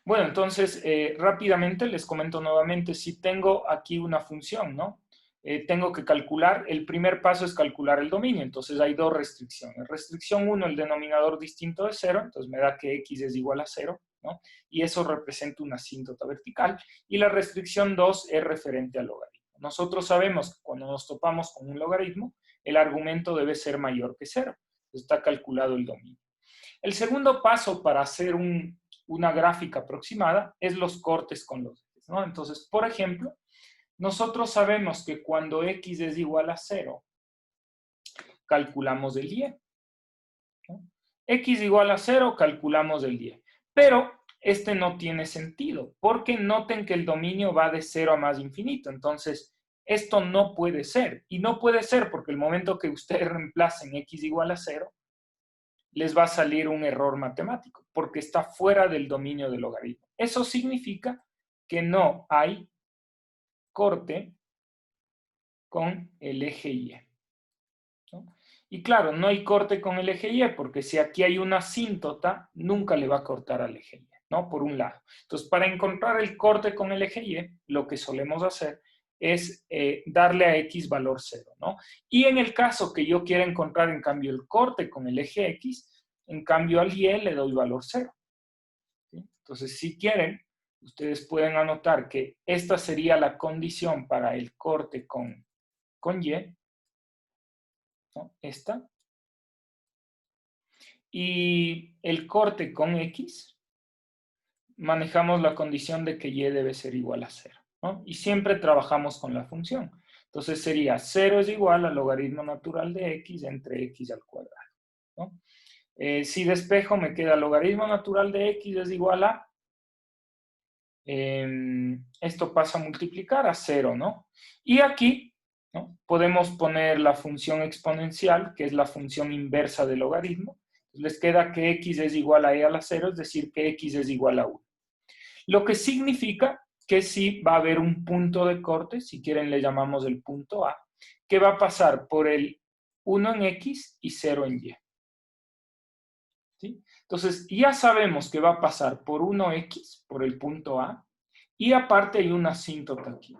Bueno, entonces, rápidamente les comento nuevamente, si tengo aquí una función, ¿no? Tengo que calcular, el primer paso es calcular el dominio, entonces hay dos restricciones. Restricción 1, el denominador distinto de 0, entonces me da que x es igual a 0, ¿no? Y eso representa una asíntota vertical. Y la restricción 2 es referente al logaritmo. Nosotros sabemos que cuando nos topamos con un logaritmo, el argumento debe ser mayor que 0. Está calculado el dominio. El segundo paso para hacer una gráfica aproximada es los cortes con los ejes, ¿no? Entonces, por ejemplo, nosotros sabemos que cuando x es igual a 0, calculamos el y, ¿no? X igual a 0, calculamos el y. Pero este no tiene sentido, porque noten que el dominio va de 0 a más infinito. Entonces, esto no puede ser. Y no puede ser porque el momento que ustedes reemplacen x igual a 0, les va a salir un error matemático, porque está fuera del dominio del logaritmo. Eso significa que no hay corte con el eje Y, ¿no? Y claro, no hay corte con el eje Y, porque si aquí hay una asíntota, nunca le va a cortar al eje Y, ¿no? Por un lado. Entonces, para encontrar el corte con el eje Y, lo que solemos hacer es darle a X valor 0, ¿no? Y en el caso que yo quiera encontrar, en cambio, el corte con el eje X, en cambio al Y le doy valor 0. ¿Sí? Entonces, si quieren, ustedes pueden anotar que esta sería la condición para el corte con Y, ¿no? Esta. Y el corte con X, manejamos la condición de que Y debe ser igual a 0, ¿no? Y siempre trabajamos con la función. Entonces sería 0 es igual al logaritmo natural de X entre X al cuadrado, ¿no? Si despejo, me queda logaritmo natural de X es igual a, esto pasa a multiplicar a 0, ¿no? Y aquí, ¿no?, podemos poner la función exponencial, que es la función inversa del logaritmo. Les queda que x es igual a e a la 0, es decir, que x es igual a 1. Lo que significa que sí va a haber un punto de corte, si quieren le llamamos el punto A, que va a pasar por el 1 en x y 0 en y. ¿Sí? Entonces, ya sabemos que va a pasar por 1x, por el punto A, y aparte hay una asíntota aquí.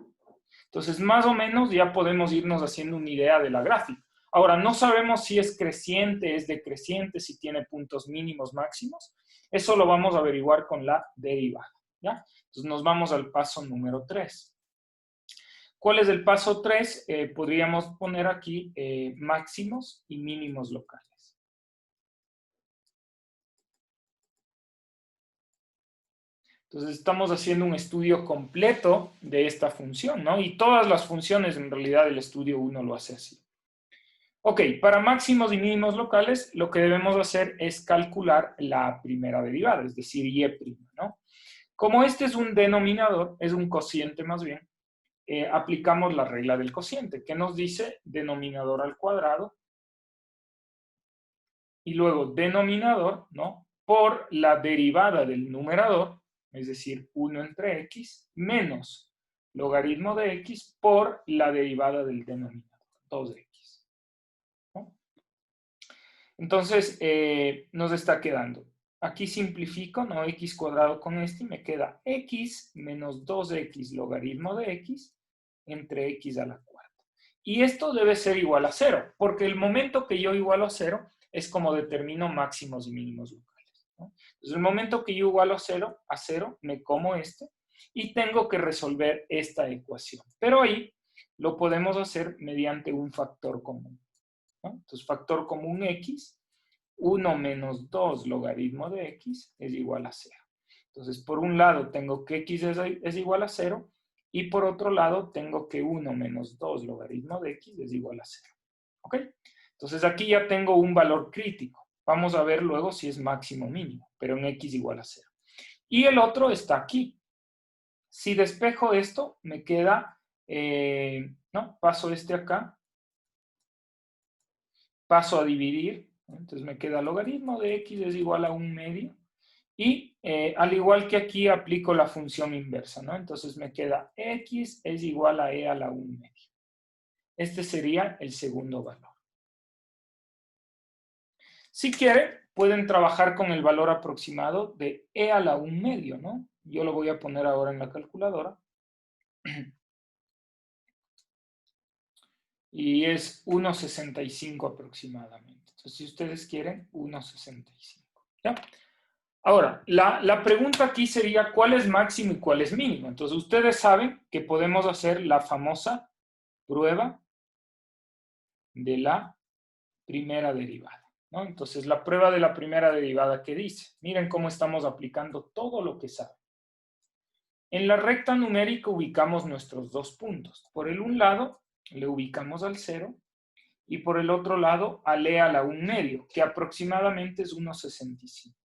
Entonces, más o menos ya podemos irnos haciendo una idea de la gráfica. Ahora, no sabemos si es creciente, es decreciente, si tiene puntos mínimos, máximos. Eso lo vamos a averiguar con la derivada, ¿ya? Entonces, nos vamos al paso número 3. ¿Cuál es el paso 3? Podríamos poner aquí máximos y mínimos locales. Entonces estamos haciendo un estudio completo de esta función, ¿no? Y todas las funciones, en realidad, el estudio 1 lo hace así. Ok, para máximos y mínimos locales, lo que debemos hacer es calcular la primera derivada, es decir, y', ¿no? Como este es un denominador, es un cociente más bien, aplicamos la regla del cociente, que nos dice denominador al cuadrado, y luego denominador, ¿no?, por la derivada del numerador, es decir, 1 entre x, menos logaritmo de x por la derivada del denominador, 2x, ¿no? Entonces, nos está quedando, aquí simplifico, ¿no?, x cuadrado con este, y me queda x menos 2x logaritmo de x entre x a la cuarta. Y esto debe ser igual a 0, porque el momento que yo igualo a 0 es como determino máximos y mínimos locales, ¿no? Entonces, el momento que yo igualo a 0, me como este y tengo que resolver esta ecuación. Pero ahí lo podemos hacer mediante un factor común, ¿no? Entonces, factor común x, 1 menos 2 logaritmo de x es igual a 0. Entonces, por un lado tengo que x es igual a 0, y por otro lado tengo que 1 menos 2 logaritmo de x es igual a 0. ¿Ok? Entonces aquí ya tengo un valor crítico. Vamos a ver luego si es máximo o mínimo, pero en x igual a 0. Y el otro está aquí. Si despejo esto, me queda, ¿no?, paso este acá, paso a dividir, ¿no? Entonces me queda logaritmo de x es igual a 1 medio. Y al igual que aquí, aplico la función inversa, ¿no? Entonces me queda x es igual a e a la 1 medio. Este sería el segundo valor. Si quieren, pueden trabajar con el valor aproximado de e a la 1 medio, ¿no? Yo lo voy a poner ahora en la calculadora. Y es 1,65 aproximadamente. Entonces, si ustedes quieren, 1,65. ¿Ya? Ahora, la pregunta aquí sería, ¿cuál es máximo y cuál es mínimo? Entonces, ustedes saben que podemos hacer la famosa prueba de la primera derivada, ¿no? Entonces, la prueba de la primera derivada, ¿qué dice? Miren cómo estamos aplicando todo lo que saben. En la recta numérica ubicamos nuestros dos puntos. Por el un lado, le ubicamos al 0 y por el otro lado al e a la 1/2, que aproximadamente es 1,65.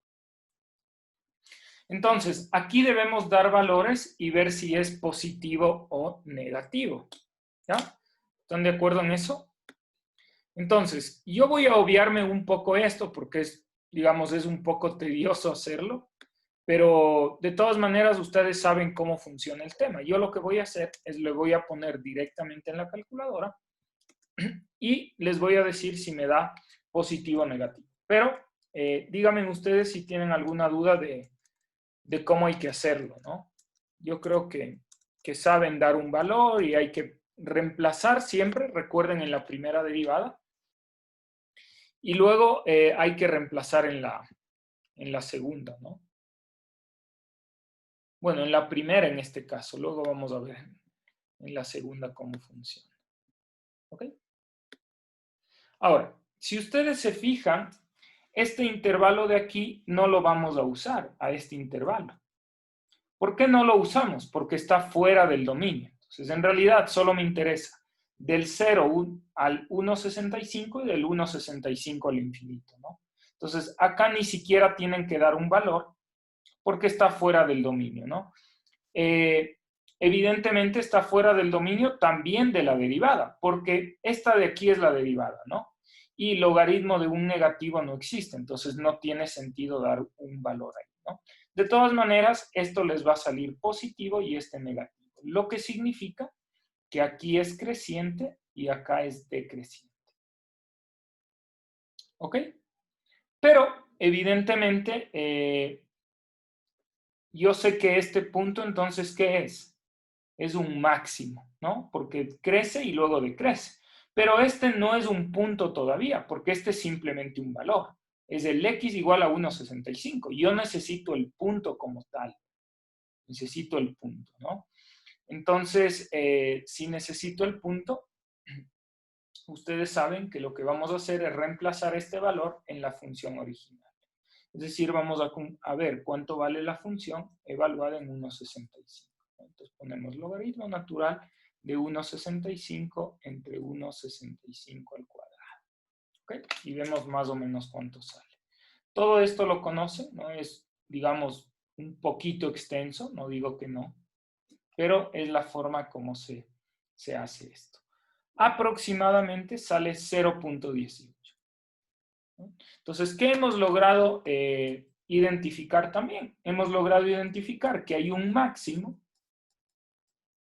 Entonces, aquí debemos dar valores y ver si es positivo o negativo. ¿Ya? ¿Están de acuerdo en eso? Entonces, yo voy a obviarme un poco esto porque es, digamos, es un poco tedioso hacerlo, pero de todas maneras ustedes saben cómo funciona el tema. Yo lo que voy a hacer es le voy a poner directamente en la calculadora y les voy a decir si me da positivo o negativo. Pero díganme ustedes si tienen alguna duda de cómo hay que hacerlo, ¿no? Yo creo que saben dar un valor y hay que reemplazar siempre, recuerden, en la primera derivada, y luego hay que reemplazar en la segunda, ¿no? Bueno, en la primera en este caso, luego vamos a ver en la segunda cómo funciona. ¿Ok? Ahora, si ustedes se fijan, este intervalo de aquí no lo vamos a usar, a este intervalo. ¿Por qué no lo usamos? Porque está fuera del dominio. Entonces, en realidad, solo me interesa del 0 al 1,65 y del 1,65 al infinito, ¿no? Entonces, acá ni siquiera tienen que dar un valor porque está fuera del dominio, ¿no? Evidentemente está fuera del dominio también de la derivada, porque esta de aquí es la derivada, ¿no? Y logaritmo de un negativo no existe, entonces no tiene sentido dar un valor ahí, ¿no? De todas maneras, esto les va a salir positivo y este negativo, lo que significa que aquí es creciente y acá es decreciente. ¿Ok? Pero, evidentemente, yo sé que este punto, entonces, ¿qué es? Es un máximo, ¿no? Porque crece y luego decrece. Pero este no es un punto todavía, porque este es simplemente un valor. Es el x igual a 1,65. Yo necesito el punto como tal. Necesito el punto, ¿no? Entonces, si necesito el punto, ustedes saben que lo que vamos a hacer es reemplazar este valor en la función original. Es decir, vamos a ver cuánto vale la función evaluada en 1,65. Entonces ponemos logaritmo natural de 1,65 entre 1,65 al cuadrado. ¿Okay? Y vemos más o menos cuánto sale. Todo esto lo conocen, ¿no? Es, digamos, un poquito extenso, no digo que no, pero es la forma como se hace esto. Aproximadamente sale 0,18. ¿No? Entonces, ¿qué hemos logrado identificar también? Hemos logrado identificar que hay un máximo,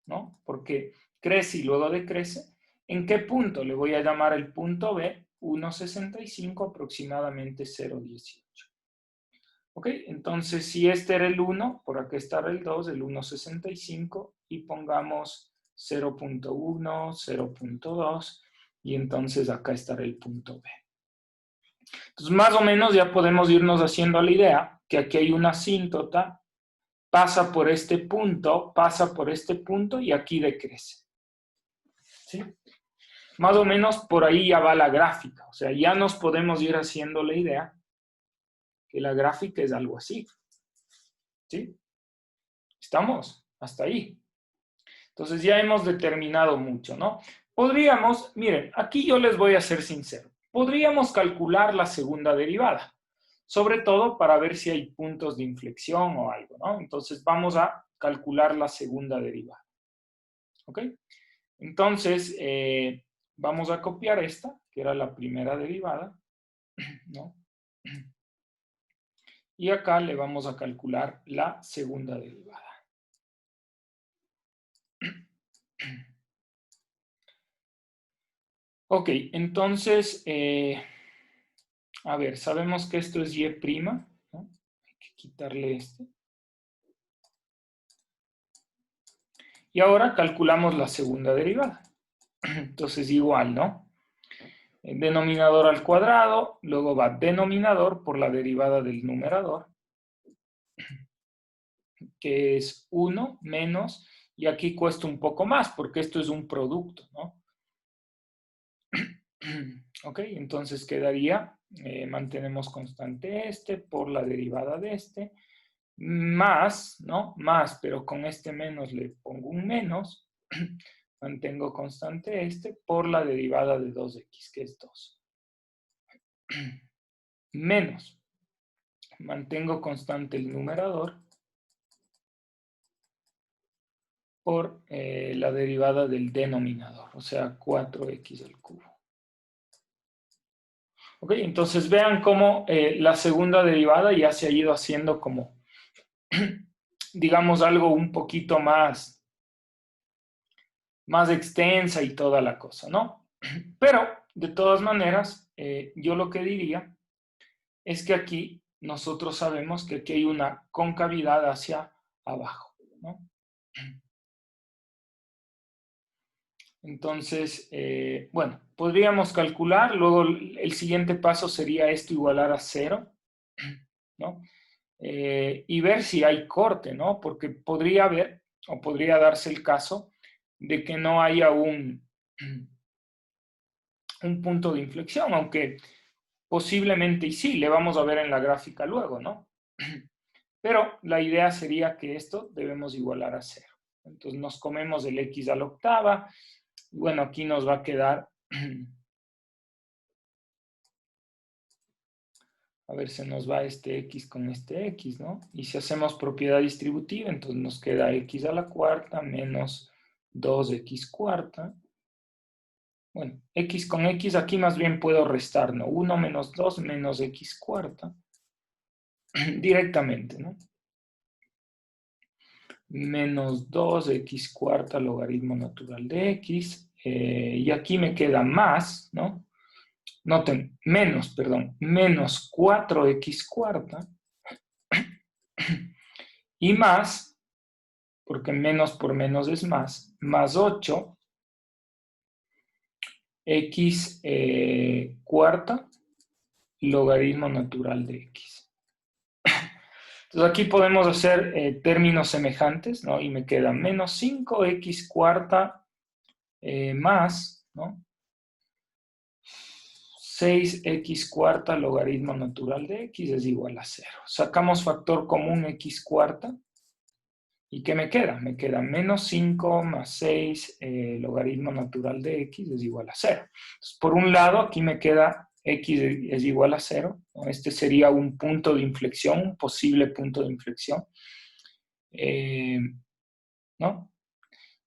¿no? Porque crece y luego decrece. ¿En qué punto? Le voy a llamar el punto B, 1,65, aproximadamente 0,18. ¿Ok? Entonces, si este era el 1, por acá estará el 2, el 1,65, y pongamos 0,1, 0,2, y entonces acá estará el punto B. Entonces, más o menos ya podemos irnos haciendo la idea que aquí hay una asíntota, pasa por este punto y aquí decrece. ¿Sí? Más o menos por ahí ya va la gráfica. O sea, ya nos podemos ir haciendo la idea que la gráfica es algo así. ¿Sí? ¿Estamos? Hasta ahí. Entonces ya hemos determinado mucho, ¿no? Podríamos, miren, aquí yo les voy a ser sincero, podríamos calcular la segunda derivada, sobre todo para ver si hay puntos de inflexión o algo, ¿no? Entonces vamos a calcular la segunda derivada, ¿ok? Entonces, vamos a copiar esta, que era la primera derivada, ¿no? Y acá le vamos a calcular la segunda derivada. Ok, entonces, a ver, sabemos que esto es y', ¿no? Hay que quitarle este. Y ahora calculamos la segunda derivada. Entonces igual, ¿no? El denominador al cuadrado, luego va denominador por la derivada del numerador, que es 1 menos, y aquí cuesta un poco más porque esto es un producto, ¿no? Ok, entonces quedaría, mantenemos constante este por la derivada de este, más, ¿no? Más, pero con este menos le pongo un menos, mantengo constante este por la derivada de 2x, que es 2. Menos, mantengo constante el numerador por la derivada del denominador, o sea, 4x al cubo. Ok, entonces vean cómo la segunda derivada ya se ha ido haciendo como, digamos, algo un poquito más extensa y toda la cosa, ¿no? Pero, de todas maneras, yo lo que diría es que aquí nosotros sabemos que aquí hay una concavidad hacia abajo, ¿no? Entonces, bueno, podríamos calcular, luego el siguiente paso sería esto igualar a 0, ¿no? Y ver si hay corte, ¿no? Porque podría haber, o podría darse el caso, de que no haya un punto de inflexión, aunque posiblemente y sí, le vamos a ver en la gráfica luego, ¿no? Pero la idea sería que esto debemos igualar a 0. Entonces nos comemos el x a la octava, y bueno, aquí nos va a quedar, a ver, se nos va este x con este x, ¿no? Y si hacemos propiedad distributiva, entonces nos queda x a la cuarta menos 2x cuarta. Bueno, x con x aquí más bien puedo restar, ¿no? 1 menos 2 menos x cuarta. Directamente, ¿no? Menos 2x cuarta logaritmo natural de x. Y aquí me queda más, ¿no? Noten, menos, perdón, menos 4x cuarta. Y más, porque menos por menos es más 8 x cuarta logaritmo natural de x. Entonces aquí podemos hacer términos semejantes, ¿no? Y me queda menos 5x cuarta más, ¿no? 6x cuarta logaritmo natural de x es igual a 0. Sacamos factor común x cuarta. ¿Y qué me queda? Me queda menos 5 más 6 logaritmo natural de x es igual a 0. Entonces, por un lado, aquí me queda x es igual a 0. ¿No? Este sería un punto de inflexión, un posible punto de inflexión. ¿No?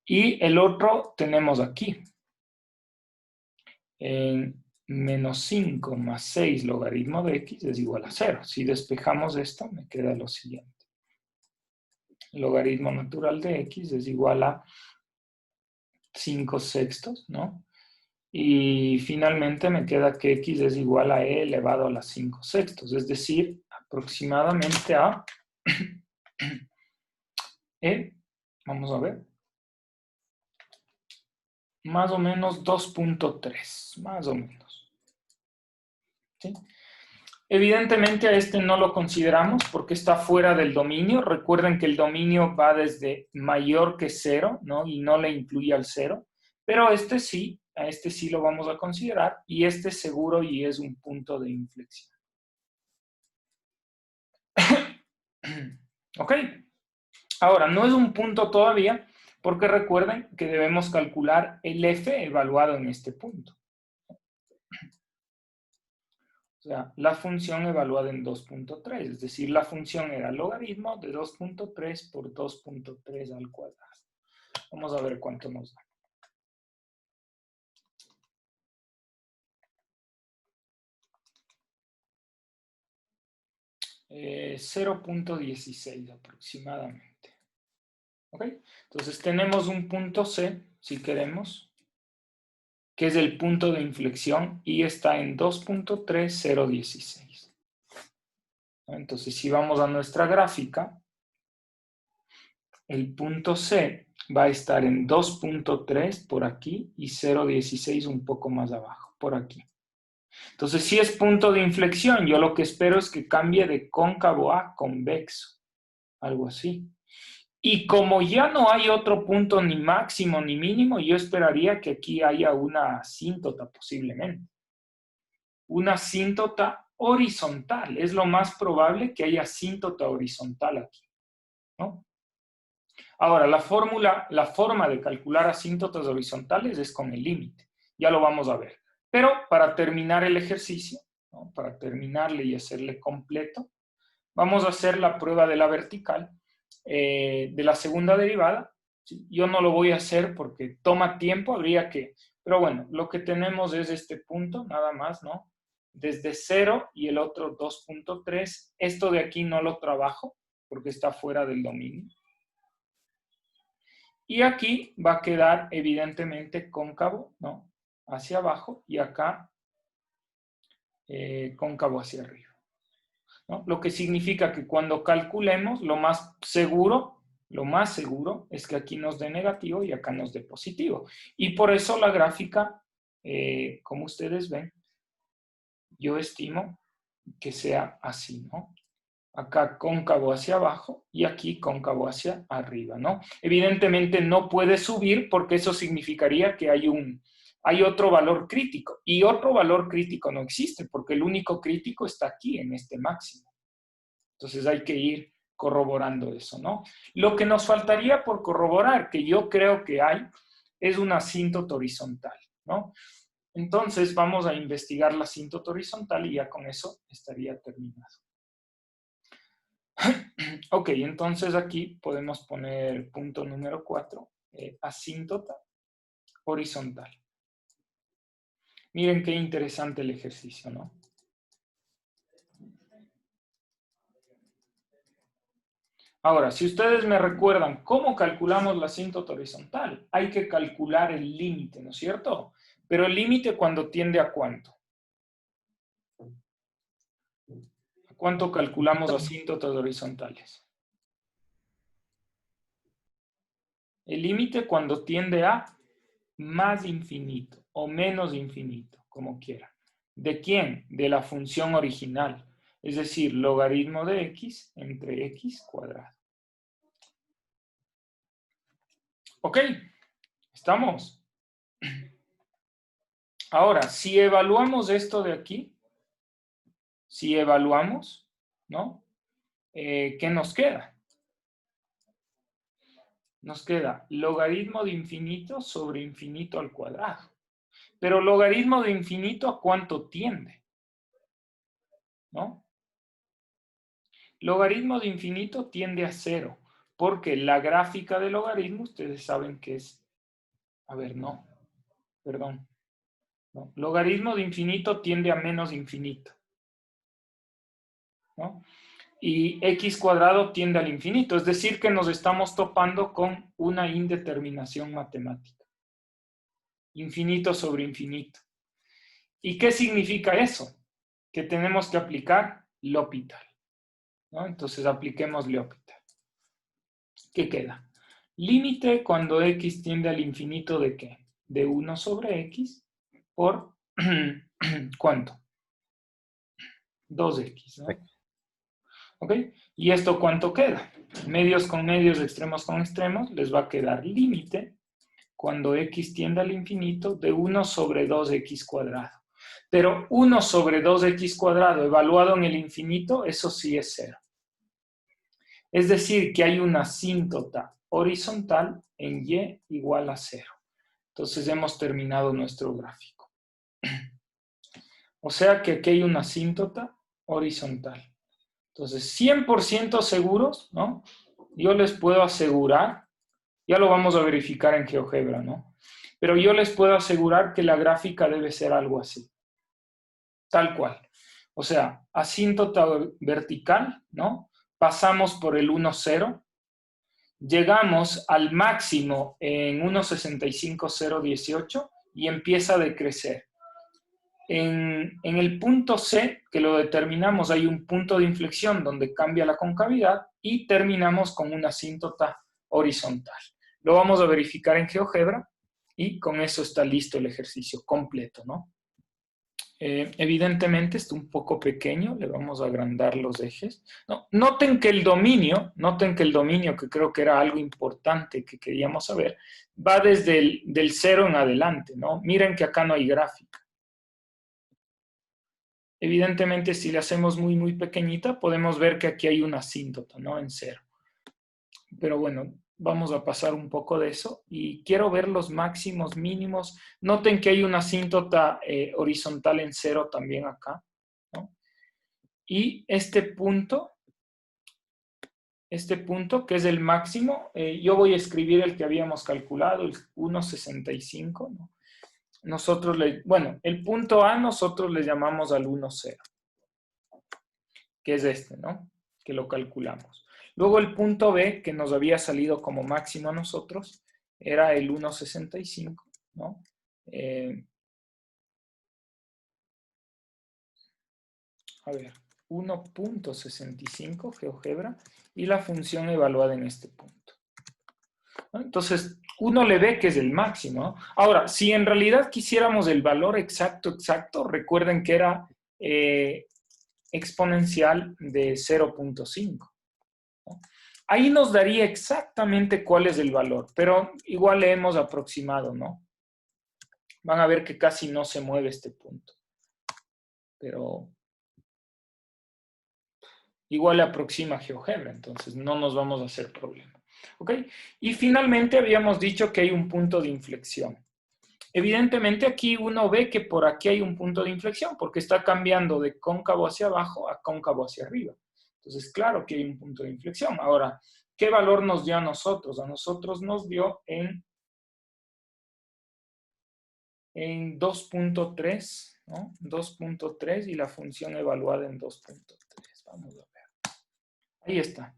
Y el otro tenemos aquí. Menos 5 más 6 logaritmo de x es igual a 0. Si despejamos esto, me queda lo siguiente. Logaritmo natural de x es igual a 5 sextos, ¿no? Y finalmente me queda que x es igual a e elevado a las 5 sextos, es decir, aproximadamente a vamos a ver, más o menos 2.3, más o menos. ¿Sí? Evidentemente a este no lo consideramos porque está fuera del dominio. Recuerden que el dominio va desde mayor que 0, ¿no? Y no le incluye al 0. Pero este sí, a este sí lo vamos a considerar y este seguro y es un punto de inflexión. ¿Ok? Ahora, no es un punto todavía porque recuerden que debemos calcular el f evaluado en este punto. O sea, la función evaluada en 2.3, es decir, la función era logaritmo de 2.3 por 2.3 al cuadrado. Vamos a ver cuánto nos da. Eh, 0.16 aproximadamente. ¿Ok? Entonces tenemos un punto C, si queremos, que es el punto de inflexión y está en 2.3016. Entonces, si vamos a nuestra gráfica, el punto C va a estar en 2.3 por aquí y 0.16 un poco más abajo, por aquí. Entonces, si es punto de inflexión, yo lo que espero es que cambie de cóncavo a convexo, algo así. Y como ya no hay otro punto ni máximo ni mínimo, yo esperaría que aquí haya una asíntota posiblemente. Una asíntota horizontal. Es lo más probable que haya asíntota horizontal aquí, ¿no? Ahora, la forma de calcular asíntotas horizontales es con el límite. Ya lo vamos a ver. Pero para terminar el ejercicio, ¿no? Para terminarle y hacerle completo, vamos a hacer la prueba de la vertical de la segunda derivada. ¿Sí? Yo no lo voy a hacer porque toma tiempo, habría que... Pero bueno, lo que tenemos es este punto, nada más, ¿no? Desde 0 y el otro 2.3. Esto de aquí no lo trabajo porque está fuera del dominio. Y aquí va a quedar evidentemente cóncavo, ¿no? Hacia abajo y acá cóncavo hacia arriba, ¿no? Lo que significa que cuando calculemos, lo más seguro es que aquí nos dé negativo y acá nos dé positivo. Y por eso la gráfica, como ustedes ven, yo estimo que sea así, ¿no? Acá cóncavo hacia abajo y aquí cóncavo hacia arriba, ¿no? Evidentemente no puede subir porque eso significaría que hay otro valor crítico. Y otro valor crítico no existe porque el único crítico está aquí, en este máximo. Entonces hay que ir corroborando eso, ¿no? Lo que nos faltaría por corroborar, que yo creo que hay, es una asíntota horizontal, ¿no? Entonces vamos a investigar la asíntota horizontal y ya con eso estaría terminado. Ok, entonces aquí podemos poner punto número 4, asíntota horizontal. Miren qué interesante el ejercicio, ¿no? Ahora, si ustedes me recuerdan cómo calculamos la asíntota horizontal, hay que calcular el límite, ¿no es cierto? Pero el límite cuando tiende a ¿cuánto? ¿A cuánto calculamos asíntotas horizontales? El límite cuando tiende a más infinito o menos infinito, como quiera. ¿De quién? De la función original, es decir, logaritmo de x entre x cuadrado. ¿Ok? ¿Estamos? Ahora, si evaluamos esto de aquí, si evaluamos, ¿no? ¿Qué nos queda? Nos queda logaritmo de infinito sobre infinito al cuadrado. Pero logaritmo de infinito, ¿a cuánto tiende? ¿No? Logaritmo de infinito tiende a 0, porque la gráfica de logaritmo, ustedes saben que es... A ver, no, perdón. No. Logaritmo de infinito tiende a menos infinito, ¿no? Y x cuadrado tiende al infinito, es decir, que nos estamos topando con una indeterminación matemática. Infinito sobre infinito. ¿Y qué significa eso? Que tenemos que aplicar L'Hopital, ¿no? Entonces apliquemos L'Hopital. ¿Qué queda? Límite cuando x tiende al infinito ¿de qué? De 1 sobre x por ¿cuánto? 2x, ¿no? ¿Ok? ¿Y esto cuánto queda? Medios con medios, extremos con extremos, les va a quedar límite cuando x tiende al infinito de 1 sobre 2x cuadrado. Pero 1 sobre 2x cuadrado evaluado en el infinito, eso sí es 0. Es decir, que hay una asíntota horizontal en y igual a 0. Entonces hemos terminado nuestro gráfico. O sea que aquí hay una asíntota horizontal. Entonces, 100% seguros, ¿no? Yo les puedo asegurar, ya lo vamos a verificar en GeoGebra, ¿no? Pero yo les puedo asegurar que la gráfica debe ser algo así. Tal cual. O sea, asíntota vertical, ¿no? Pasamos por el 1, 0. Llegamos al máximo en 1,65,018 y empieza a decrecer. En el punto C, que lo determinamos, hay un punto de inflexión donde cambia la concavidad y terminamos con una asíntota horizontal. Lo vamos a verificar en GeoGebra y con eso está listo el ejercicio completo, ¿no? Evidentemente está un poco pequeño, le vamos a agrandar los ejes. No, noten que el dominio, que creo que era algo importante que queríamos saber, va desde del 0 en adelante, ¿no? Miren que acá no hay gráfica. Evidentemente, si le hacemos muy, muy pequeñita, podemos ver que aquí hay una asíntota, ¿no? En 0. Pero bueno, vamos a pasar un poco de eso y quiero ver los máximos, mínimos. Noten que hay una asíntota horizontal en 0 también acá, ¿no? Y este punto que es el máximo, yo voy a escribir el que habíamos calculado, el 1,65, ¿no? Bueno, el punto A nosotros le llamamos al 1,0, que es este, ¿no? Que lo calculamos. Luego el punto B, que nos había salido como máximo a nosotros, era el 1,65, ¿no? A ver, 1,65 GeoGebra y la función evaluada en este punto, ¿no? Entonces, uno le ve que es el máximo, ¿no? Ahora, si en realidad quisiéramos el valor exacto, recuerden que era exponencial de 0,5, ¿no? Ahí nos daría exactamente cuál es el valor, pero igual le hemos aproximado, ¿no? Van a ver que casi no se mueve este punto, pero igual le aproxima a GeoGebra, entonces no nos vamos a hacer problema. ¿Ok? Y finalmente habíamos dicho que hay un punto de inflexión. Evidentemente aquí uno ve que por aquí hay un punto de inflexión porque está cambiando de cóncavo hacia abajo a cóncavo hacia arriba. Entonces, claro que hay un punto de inflexión. Ahora, ¿qué valor nos dio a nosotros? A nosotros nos dio en 2,3, ¿no? 2,3 y la función evaluada en 2,3. Vamos a ver. Ahí está.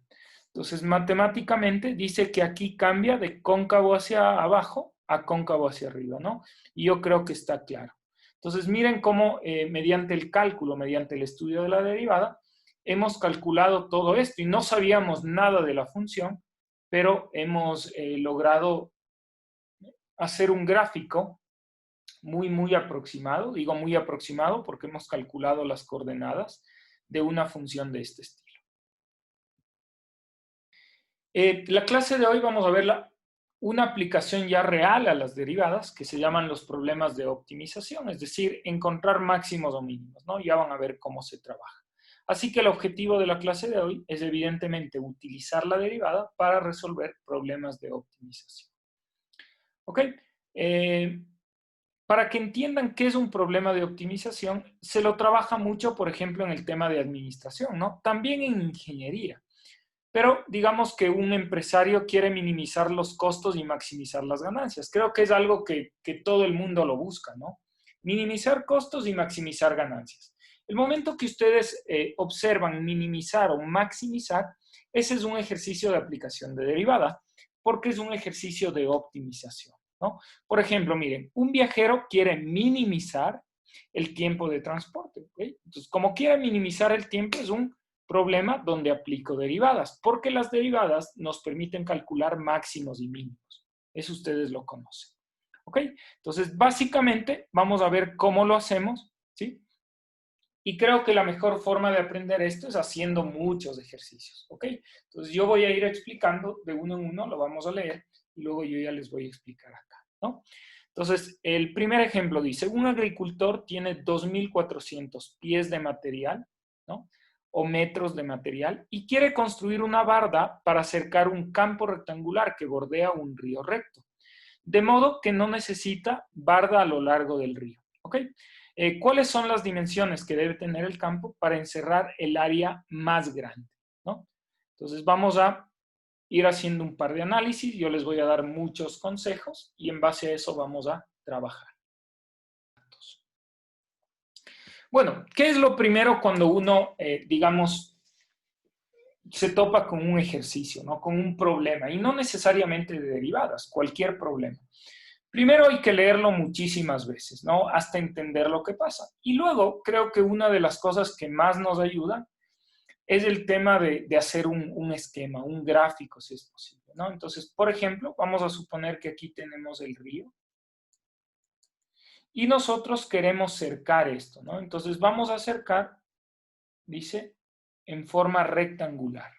Entonces, matemáticamente dice que aquí cambia de cóncavo hacia abajo a cóncavo hacia arriba, ¿no? Y yo creo que está claro. Entonces, miren cómo mediante el cálculo, mediante el estudio de la derivada, hemos calculado todo esto y no sabíamos nada de la función, pero hemos logrado hacer un gráfico muy, muy aproximado. Digo muy aproximado porque hemos calculado las coordenadas de una función de este estilo. La clase de hoy vamos a ver una aplicación ya real a las derivadas que se llaman los problemas de optimización, es decir, encontrar máximos o mínimos, ¿no? Ya van a ver cómo se trabaja. Así que el objetivo de la clase de hoy es evidentemente utilizar la derivada para resolver problemas de optimización. ¿Ok? Para que entiendan qué es un problema de optimización, se lo trabaja mucho, por ejemplo, en el tema de administración, ¿no? También en ingeniería. Pero digamos que un empresario quiere minimizar los costos y maximizar las ganancias. Creo que es algo que todo el mundo lo busca, ¿no? Minimizar costos y maximizar ganancias. El momento que ustedes observan minimizar o maximizar, ese es un ejercicio de aplicación de derivada, porque es un ejercicio de optimización, ¿no? Por ejemplo, miren, un viajero quiere minimizar el tiempo de transporte, ¿ok? Entonces, como quiere minimizar el tiempo, es un problema donde aplico derivadas, porque las derivadas nos permiten calcular máximos y mínimos. Eso ustedes lo conocen. ¿Ok? Entonces, básicamente, vamos a ver cómo lo hacemos, ¿sí? Y creo que la mejor forma de aprender esto es haciendo muchos ejercicios, ¿ok? Entonces, yo voy a ir explicando de uno en uno, lo vamos a leer, y luego yo ya les voy a explicar acá, ¿no? Entonces, el primer ejemplo dice, un agricultor tiene 2.400 pies de material, ¿no? O metros de material y quiere construir una barda para cercar un campo rectangular que bordea un río recto. De modo que no necesita barda a lo largo del río. ¿Ok? ¿Cuáles son las dimensiones que debe tener el campo para encerrar el área más grande? ¿No? Entonces vamos a ir haciendo un par de análisis. Yo les voy a dar muchos consejos y en base a eso vamos a trabajar. Bueno, ¿qué es lo primero cuando uno, digamos, se topa con un ejercicio, ¿no? Con un problema, y no necesariamente de derivadas, cualquier problema? Primero hay que leerlo muchísimas veces, ¿no? Hasta entender lo que pasa. Y luego creo que una de las cosas que más nos ayuda es el tema de hacer un esquema, un gráfico, si es posible, ¿no? Entonces, por ejemplo, vamos a suponer que aquí tenemos el río y nosotros queremos cercar esto, ¿no? Entonces vamos a cercar, dice, en forma rectangular,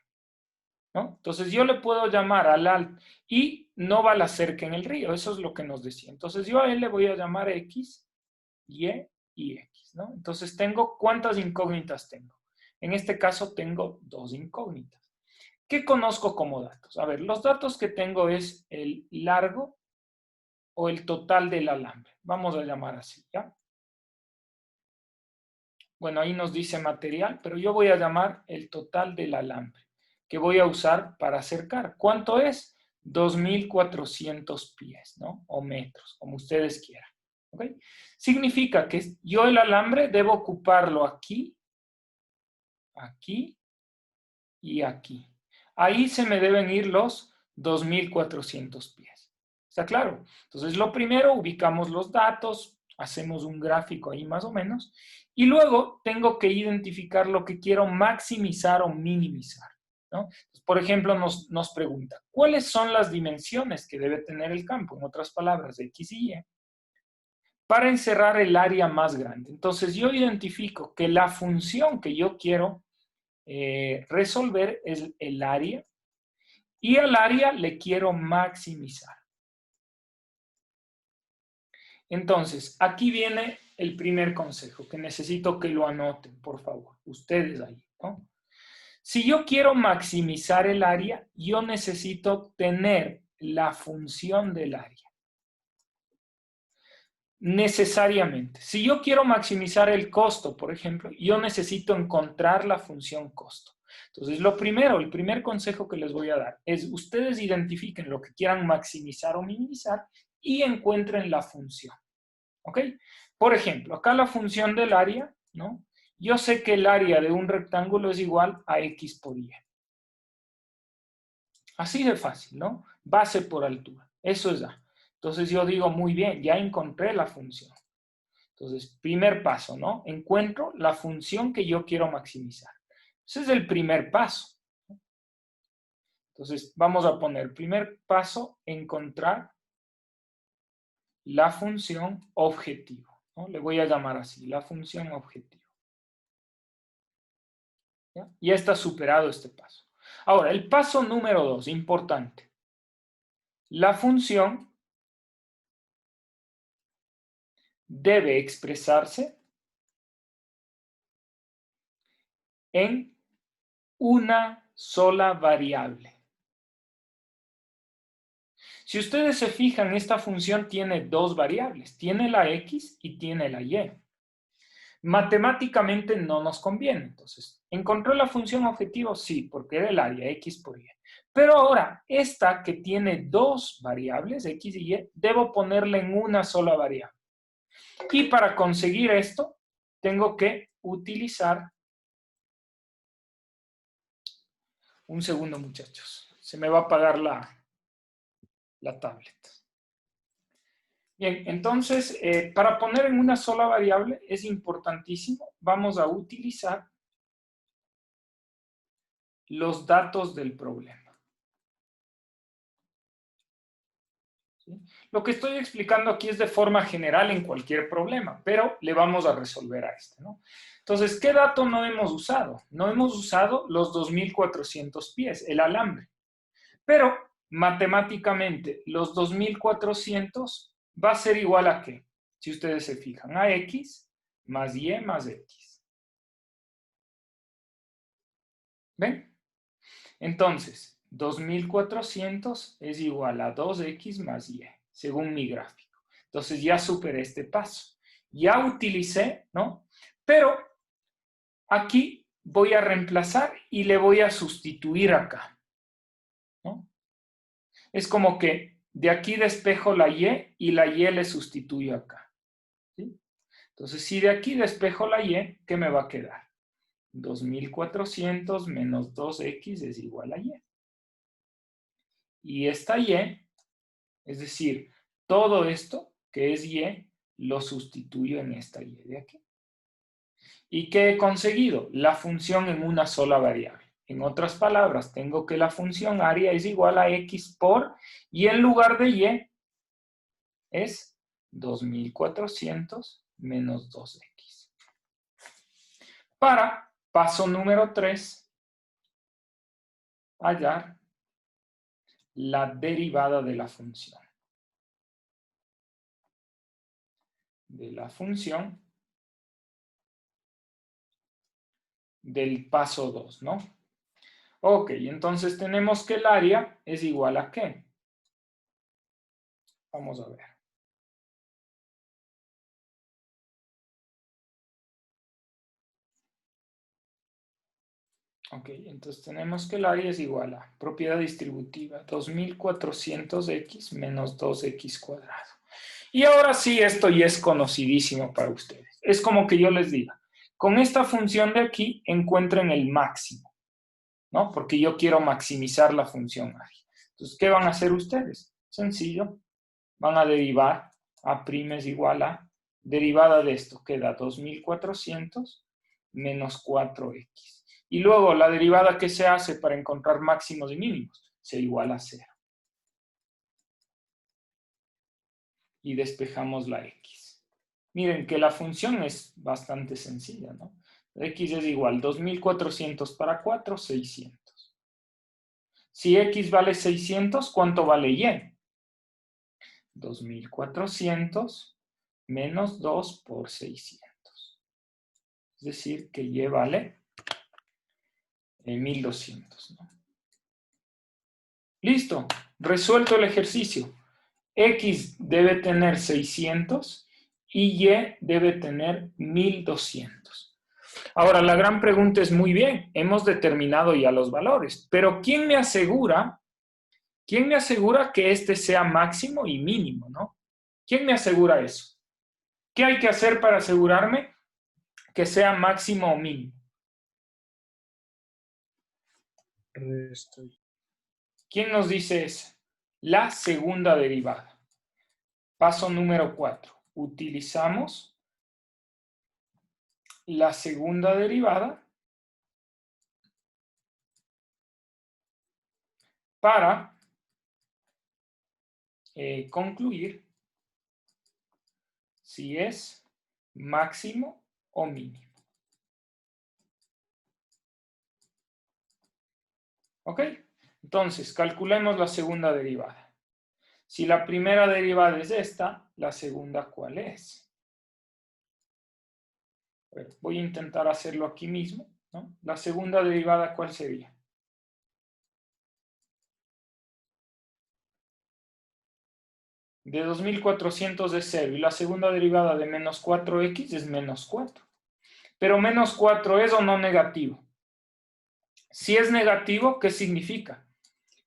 ¿no? Entonces yo le puedo llamar al alto y no va la cerca en el río, eso es lo que nos decía. Entonces yo a él le voy a llamar X, Y y X, ¿no? Entonces tengo, ¿cuántas incógnitas tengo? En este caso tengo 2 incógnitas. ¿Qué conozco como datos? A ver, los datos que tengo es el largo o el total del alambre. Vamos a llamar así, ¿ya? Bueno, ahí nos dice material, pero yo voy a llamar el total del alambre que voy a usar para acercar. ¿Cuánto es? 2.400 pies, ¿no? O metros, como ustedes quieran. ¿Ok? Significa que yo el alambre debo ocuparlo aquí, aquí y aquí. Ahí se me deben ir los 2.400 pies. ¿Está claro? Entonces, lo primero, ubicamos los datos, hacemos un gráfico ahí más o menos, y luego tengo que identificar lo que quiero maximizar o minimizar, ¿no? Por ejemplo, nos pregunta, ¿cuáles son las dimensiones que debe tener el campo? En otras palabras, X y Y, para encerrar el área más grande. Entonces, yo identifico que la función que yo quiero resolver es el área y al área le quiero maximizar. Entonces, aquí viene el primer consejo que necesito que lo anoten, por favor, ustedes ahí, ¿no? Si yo quiero maximizar el área, yo necesito tener la función del área. Necesariamente. Si yo quiero maximizar el costo, por ejemplo, yo necesito encontrar la función costo. Entonces, lo primero, el primer consejo que les voy a dar es ustedes identifiquen lo que quieran maximizar o minimizar y encuentren la función. ¿Ok? Por ejemplo, acá la función del área, ¿no? Yo sé que el área de un rectángulo es igual a X por Y. Así de fácil, ¿no? Base por altura. Eso es A. Entonces yo digo, muy bien, ya encontré la función. Entonces, primer paso, ¿no? Encuentro la función que yo quiero maximizar. Ese es el primer paso. Entonces, vamos a poner, primer paso, encontrar la función objetivo, ¿no? Le voy a llamar así, la función objetivo. ¿Ya? Ya está superado este paso. Ahora, el paso número 2, importante. La función debe expresarse en una sola variable. Si ustedes se fijan, esta función tiene 2 variables, tiene la X y tiene la Y. Matemáticamente no nos conviene, entonces, ¿encontró la función objetivo? Sí, porque era el área X por Y. Pero ahora, esta que tiene 2 variables, X y Y, debo ponerla en una sola variable. Y para conseguir esto, tengo que utilizar... Un segundo, muchachos. Se me va a apagar la tablet. Bien, entonces, para poner en una sola variable es importantísimo. Vamos a utilizar los datos del problema. ¿Sí? Lo que estoy explicando aquí es de forma general en cualquier problema, pero le vamos a resolver a este, ¿no? Entonces, ¿qué dato no hemos usado? No hemos usado los 2.400 pies, el alambre. Pero matemáticamente, los 2.400 va a ser igual a ¿qué? Si ustedes se fijan, a X más Y más X. ¿Ven? Entonces, 2.400 es igual a 2X más Y, según mi gráfico. Entonces ya superé este paso. Ya utilicé, ¿no? Pero aquí voy a reemplazar y le voy a sustituir acá, ¿no? Es como que de aquí despejo la Y la Y le sustituyo acá. ¿Sí? Entonces, si de aquí despejo la Y, ¿qué me va a quedar? 2.400 menos 2X es igual a Y. Y esta Y, es decir, todo esto que es Y, lo sustituyo en esta Y de aquí. ¿Y qué he conseguido? La función en una sola variable. En otras palabras, tengo que la función área es igual a X por, y en lugar de Y es 2400 menos 2X. Para paso número 3, hallar la derivada de la función. Del paso 2, ¿no? Ok, entonces tenemos que el área es igual a ¿qué? Vamos a ver. Ok, entonces tenemos que el área es igual a propiedad distributiva 2400x menos 2x cuadrado. Y ahora sí, esto ya es conocidísimo para ustedes. Es como que yo les diga, con esta función de aquí encuentren el máximo, ¿no? Porque yo quiero maximizar la función área. Entonces, ¿qué van a hacer ustedes? Sencillo, van a derivar a' es igual a, derivada de esto queda 2400 menos 4x. Y luego la derivada que se hace para encontrar máximos y mínimos se iguala a 0. Y despejamos la x. Miren que la función es bastante sencilla, ¿no? X es igual 2400 para 4, 600. Si x vale 600, ¿cuánto vale y? 2400 menos 2 por 600. Es decir, que y vale 1200, ¿no? Listo, resuelto el ejercicio. X debe tener 600 y Y debe tener 1200. Ahora, la gran pregunta es, muy bien, hemos determinado ya los valores, pero ¿quién me asegura que este sea máximo y mínimo, ¿no? ¿Quién me asegura eso? ¿Qué hay que hacer para asegurarme que sea máximo o mínimo? ¿Quién nos dice eso? La segunda derivada. Paso número 4. Utilizamos la segunda derivada para concluir si es máximo o mínimo. ¿Ok? Entonces, calculemos la segunda derivada. Si la primera derivada es esta, la segunda, ¿cuál es? A ver, voy a intentar hacerlo aquí mismo, ¿no? La segunda derivada, ¿cuál sería? De 2400 es 0 y la segunda derivada de menos 4x es menos 4. Pero menos 4 ¿es o no negativo? Si es negativo, ¿qué significa?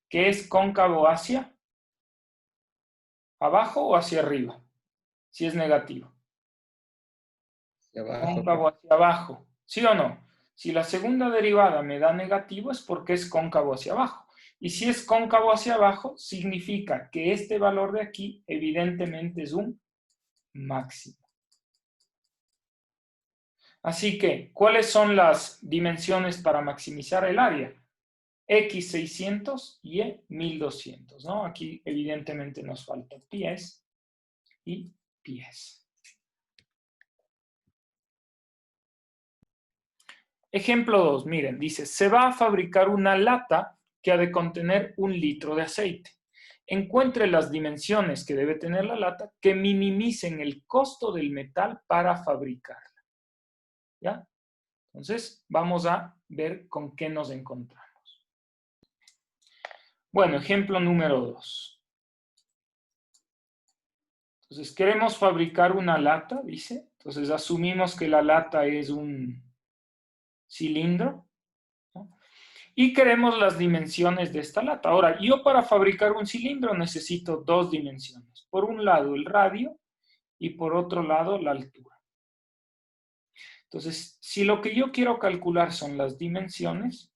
¿Que es cóncavo hacia abajo o hacia arriba? Si es negativo. Hacia abajo. Cóncavo hacia abajo. ¿Sí o no? Si la segunda derivada me da negativo es porque es cóncavo hacia abajo. Y si es cóncavo hacia abajo, significa que este valor de aquí evidentemente es un máximo. Así que, ¿cuáles son las dimensiones para maximizar el área? X 600 y Y 1200, ¿no? Aquí evidentemente nos falta pies y pies. Ejemplo 2, miren, dice, se va a fabricar una lata que ha de contener 1 litro de aceite. Encuentre las dimensiones que debe tener la lata que minimicen el costo del metal para fabricarla. ¿Ya? Entonces, vamos a ver con qué nos encontramos. Bueno, ejemplo número 2. Entonces, queremos fabricar una lata, dice. Entonces, asumimos que la lata es un cilindro, ¿no? Y queremos las dimensiones de esta lata. Ahora, yo para fabricar un cilindro necesito 2 dimensiones. Por un lado, el radio y por otro lado, la altura. Entonces, si lo que yo quiero calcular son las dimensiones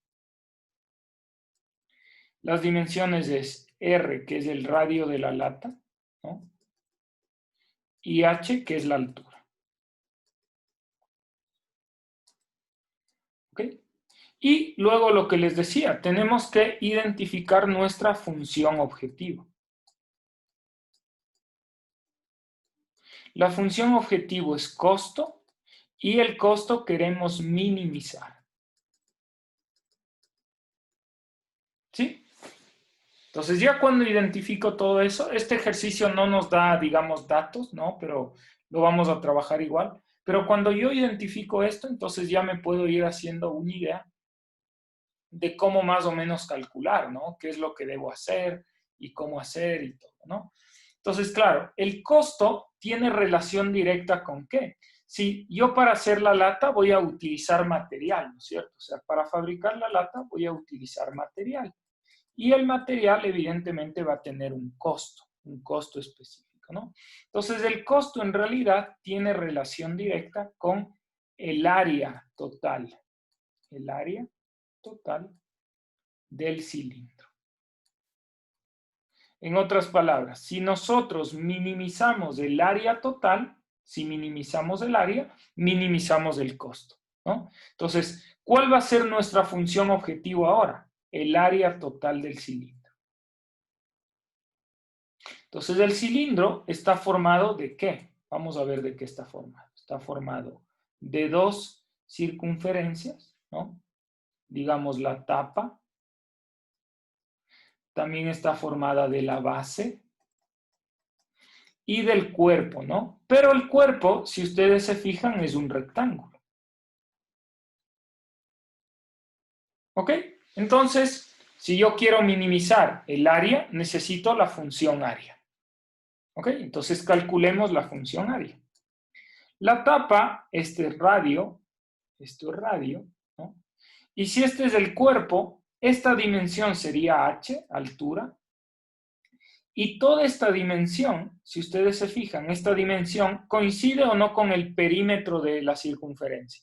es R, que es el radio de la lata, ¿no? Y H, que es la altura. ¿Ok? Y luego lo que les decía, tenemos que identificar nuestra función objetivo. La función objetivo es costo y el costo queremos minimizar. ¿Sí? Entonces ya cuando identifico todo eso, este ejercicio no nos da, digamos, datos, ¿no? Pero lo vamos a trabajar igual. Pero cuando yo identifico esto, entonces ya me puedo ir haciendo una idea de cómo más o menos calcular, ¿no? Qué es lo que debo hacer y cómo hacer y todo, ¿no? Entonces, claro, el costo tiene relación directa con qué. Si yo para hacer la lata voy a utilizar material, ¿no es cierto? O sea, para fabricar la lata voy a utilizar material. Y el material evidentemente va a tener un costo específico, ¿no? Entonces, el costo en realidad tiene relación directa con el área total. El área total del cilindro. En otras palabras, si nosotros minimizamos el área total, si minimizamos el área, minimizamos el costo, ¿no? Entonces, ¿cuál va a ser nuestra función objetivo ahora? El área total del cilindro. Entonces, el cilindro está formado ¿de qué? Vamos a ver de qué está formado. Está formado de dos circunferencias, ¿no? Digamos la tapa. También está formada de la base y del cuerpo, ¿no? Pero el cuerpo, si ustedes se fijan, es un rectángulo. ¿Ok? Entonces, si yo quiero minimizar el área, necesito la función área. ¿Ok? Entonces, calculemos la función área. La tapa, este es radio, esto es radio, ¿no? Y si este es el cuerpo, esta dimensión sería h, altura, y toda esta dimensión, si ustedes se fijan, esta dimensión coincide o no con el perímetro de la circunferencia.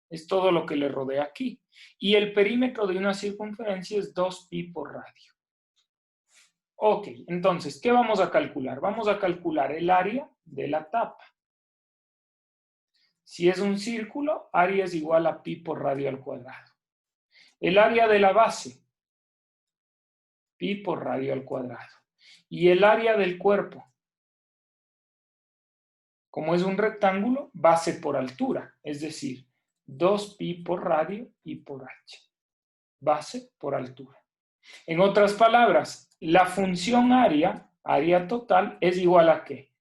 Es todo lo que le rodea aquí. Y el perímetro de una circunferencia es 2pi por radio. Ok, entonces, ¿qué vamos a calcular? Vamos a calcular el área de la tapa. Si es un círculo, área es igual a pi por radio al cuadrado. El área de la base, pi por radio al cuadrado. Y el área del cuerpo, como es un rectángulo, base por altura, es decir, 2pi por radio y por h. Base por altura. En otras palabras, la función área, área total, es igual a ¿qué?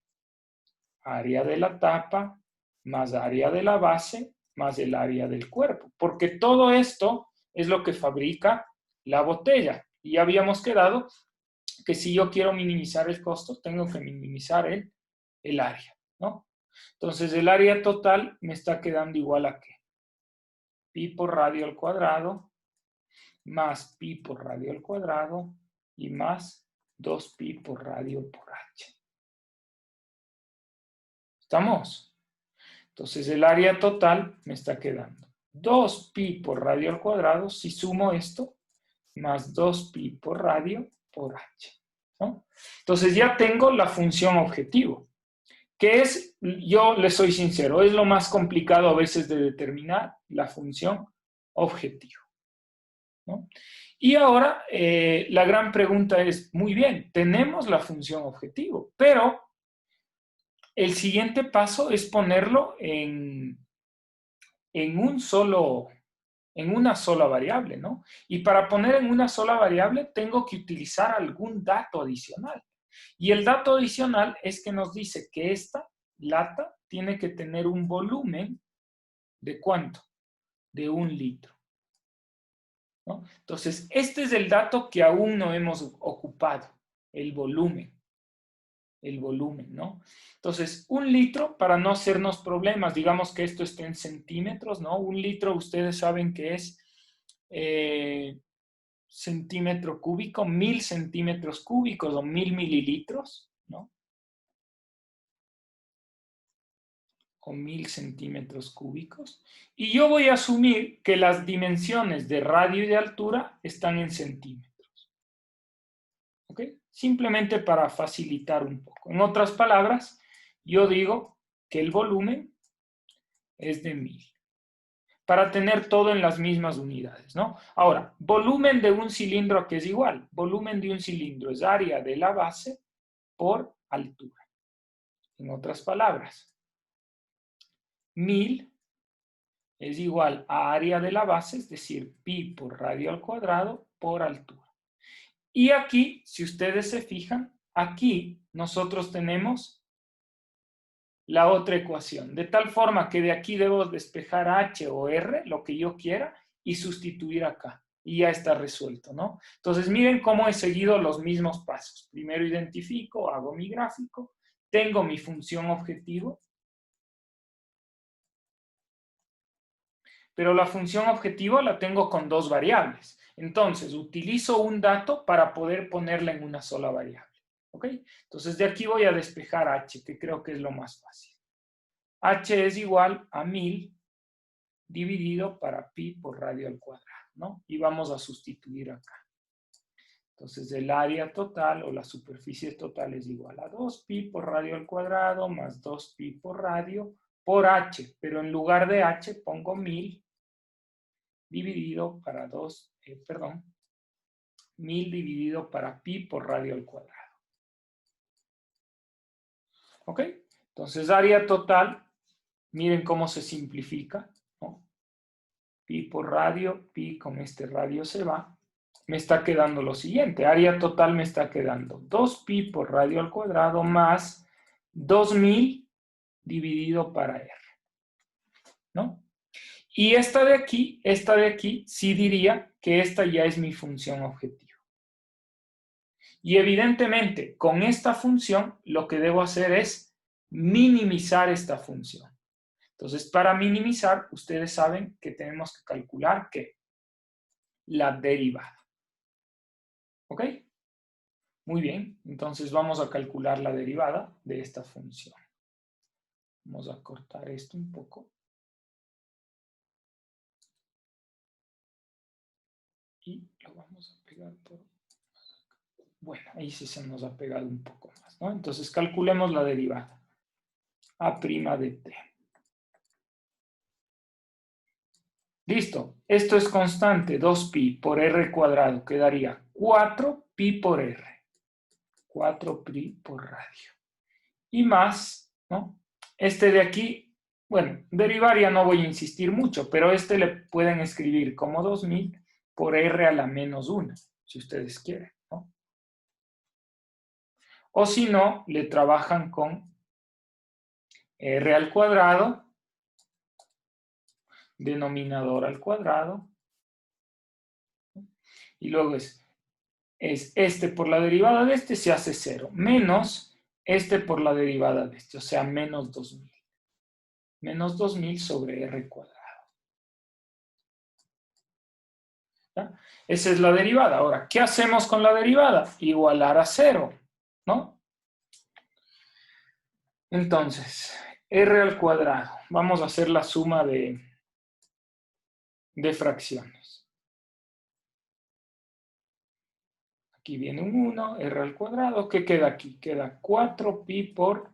Área de la tapa más área de la base más el área del cuerpo. Porque todo esto es lo que fabrica la botella. Y ya habíamos quedado que si yo quiero minimizar el costo, tengo que minimizar el área, ¿no? Entonces, el área total me está quedando igual a ¿qué? Pi por radio al cuadrado más pi por radio al cuadrado y más 2pi por radio por h. ¿Estamos? Entonces el área total me está quedando 2pi por radio al cuadrado, si sumo esto, más 2pi por radio por h, ¿no? Entonces ya tengo la función objetivo, que es, yo les soy sincero, es lo más complicado a veces de determinar la función objetivo, ¿no? Y ahora la gran pregunta es, muy bien, tenemos la función objetivo, pero el siguiente paso es ponerlo en una sola variable, ¿no? Y para poner en una sola variable tengo que utilizar algún dato adicional. Y el dato adicional es que nos dice que esta lata tiene que tener un volumen ¿de cuánto? De 1 litro, ¿no? Entonces, este es el dato que aún no hemos ocupado, el volumen, ¿no? Entonces, 1 litro, para no hacernos problemas, digamos que esto esté en centímetros, ¿no? 1 litro, ustedes saben que es centímetro cúbico, 1000 centímetros cúbicos o 1000 mililitros, ¿no? O 1000 centímetros cúbicos. Y yo voy a asumir que las dimensiones de radio y de altura están en centímetros. ¿Ok? Simplemente para facilitar un poco. En otras palabras, yo digo que el volumen es de 1000. para tener todo en las mismas unidades, ¿no? Ahora, volumen de un cilindro, ¿a qué es igual? Volumen de un cilindro es área de la base por altura. En otras palabras, 1000 es igual a área de la base, es decir, pi por radio al cuadrado por altura. Y aquí, si ustedes se fijan, aquí nosotros tenemos la otra ecuación, de tal forma que de aquí debo despejar h o r, lo que yo quiera, y sustituir acá. Y ya está resuelto, ¿no? Entonces, miren cómo he seguido los mismos pasos. Primero identifico, hago mi gráfico, tengo mi función objetivo, pero la función objetivo la tengo con dos variables. Entonces, utilizo un dato para poder ponerla en una sola variable. ¿Ok? Entonces, de aquí voy a despejar h, que creo que es lo más fácil. H es igual a 1000 dividido para pi por radio al cuadrado, ¿no? Y vamos a sustituir acá. Entonces, el área total o la superficie total es igual a 2pi por radio al cuadrado más 2pi por radio por h, pero en lugar de h pongo 1000 dividido para 1000 dividido para pi por radio al cuadrado. ¿Ok? Entonces, área total, miren cómo se simplifica, ¿no? Pi por radio, pi con este radio se va, me está quedando lo siguiente, área total me está quedando 2pi por radio al cuadrado más 2000 dividido para r, ¿no? Y esta de aquí, sí diría que esta ya es mi función objetiva. Y evidentemente, con esta función, lo que debo hacer es minimizar esta función. Entonces, para minimizar, ustedes saben que tenemos que calcular ¿qué? La derivada. ¿Ok? Muy bien, entonces vamos a calcular la derivada de esta función. Vamos a cortar esto un poco. Y lo vamos a pegar por... Bueno, ahí sí se nos ha pegado un poco más, ¿no? Entonces calculemos la derivada. A' de t. Listo, esto es constante, 2pi por r cuadrado, quedaría 4pi por r. 4pi por radio. Y más, ¿no? Este de aquí, bueno, derivar ya no voy a insistir mucho, pero este le pueden escribir como 2000 por r a la menos 1, si ustedes quieren, ¿no? O si no, le trabajan con r al cuadrado, denominador al cuadrado, y luego es este por la derivada de este se hace 0, menos este por la derivada de este, o sea, menos 2000. Menos 2000 sobre r cuadrado. ¿Ya? Esa es la derivada. Ahora, ¿qué hacemos con la derivada? Igualar a 0, ¿no? Entonces, r al cuadrado. Vamos a hacer la suma de fracciones. Aquí viene un 1, r al cuadrado. ¿Qué queda aquí? Queda 4pi por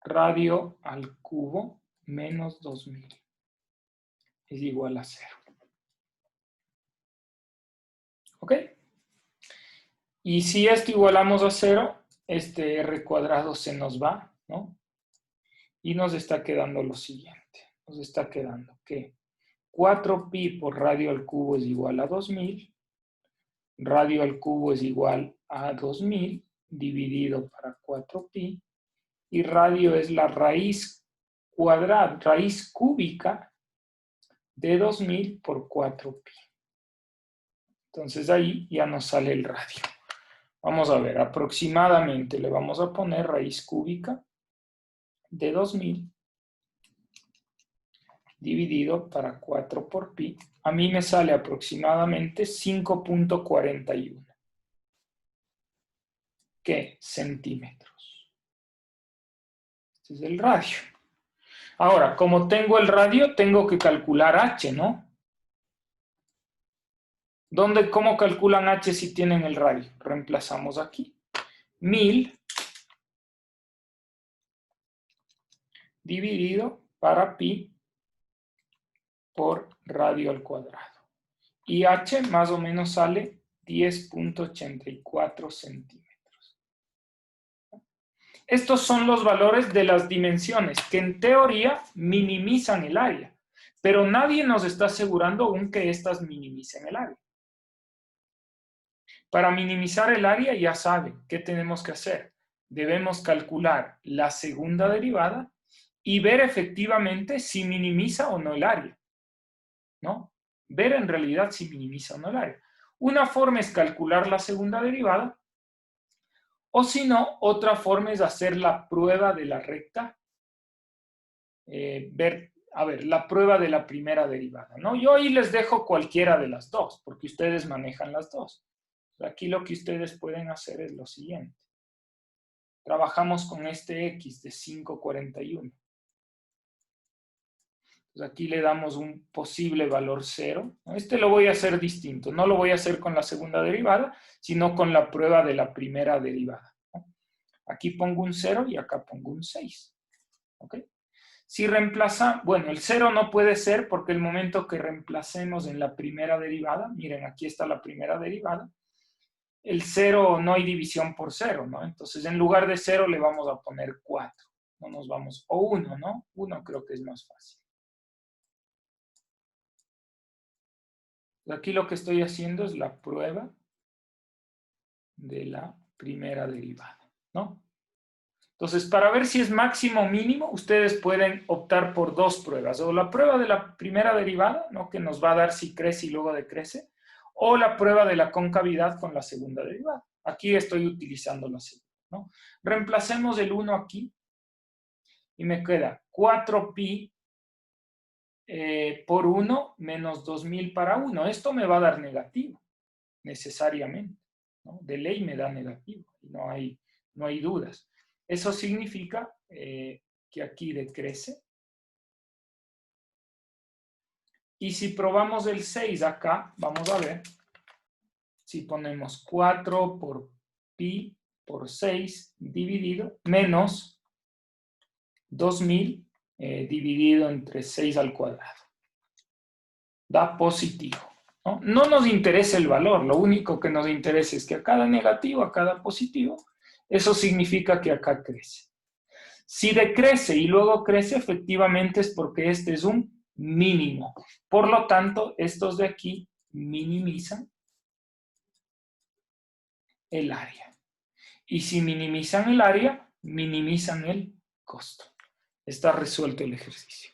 radio al cubo menos 2000. Es igual a 0. ¿Ok? Y si esto igualamos a 0, este r cuadrado se nos va, ¿no? Y nos está quedando lo siguiente. Nos está quedando que 4pi por radio al cubo es igual a 2000. Radio al cubo es igual a 2000 dividido para 4pi. Y radio es la raíz cuadrada, raíz cúbica de 2000 por 4pi. Entonces ahí ya nos sale el radio. Vamos a ver, aproximadamente le vamos a poner raíz cúbica de 2000 dividido para 4 por pi. A mí me sale aproximadamente 5.41. ¿Qué? Centímetros. Este es el radio. Ahora, como tengo el radio, tengo que calcular h, ¿no? ¿Cómo calculan h si tienen el radio? Reemplazamos aquí. 1000 dividido para pi por radio al cuadrado. Y h más o menos sale 10.84 centímetros. Estos son los valores de las dimensiones que en teoría minimizan el área, pero nadie nos está asegurando aún que estas minimicen el área. Para minimizar el área ya saben qué tenemos que hacer. Debemos calcular la segunda derivada y ver efectivamente si minimiza o no el área, ¿no? Ver en realidad si minimiza o no el área. Una forma es calcular la segunda derivada, o si no, otra forma es hacer la prueba de la recta, la prueba de la primera derivada, ¿no? Yo ahí les dejo cualquiera de las dos, porque ustedes manejan las dos. Aquí lo que ustedes pueden hacer es lo siguiente. Trabajamos con este x de 5,41. Entonces aquí le damos un posible valor 0. Este lo voy a hacer distinto. No lo voy a hacer con la segunda derivada, sino con la prueba de la primera derivada. Aquí pongo un 0 y acá pongo un 6. ¿Ok? Si reemplaza, bueno, el 0 no puede ser porque el momento que reemplacemos en la primera derivada, miren, aquí está la primera derivada, el 0 no hay división por 0, ¿no? Entonces, en lugar de 0 le vamos a poner 4. No nos vamos, o 1, ¿no? 1 creo que es más fácil. Aquí lo que estoy haciendo es la prueba de la primera derivada, ¿no? Entonces, para ver si es máximo o mínimo, ustedes pueden optar por dos pruebas. O la prueba de la primera derivada, ¿no? Que nos va a dar si crece y luego decrece. O la prueba de la concavidad con la segunda derivada. Aquí estoy utilizando la segunda, ¿no? Reemplacemos el 1 aquí y me queda 4pi por 1 menos 2000 para 1. Esto me va a dar negativo, necesariamente, ¿no? De ley me da negativo, no hay dudas. Eso significa que aquí decrece. Y si probamos el 6 acá, vamos a ver, si ponemos 4 por pi por 6 dividido, menos 2000 dividido entre 6 al cuadrado. Da positivo, ¿no? No nos interesa el valor, lo único que nos interesa es que a cada negativo, a cada positivo, eso significa que acá crece. Si decrece y luego crece, efectivamente es porque este es un mínimo. Por lo tanto, estos de aquí minimizan el área. Y si minimizan el área, minimizan el costo. Está resuelto el ejercicio.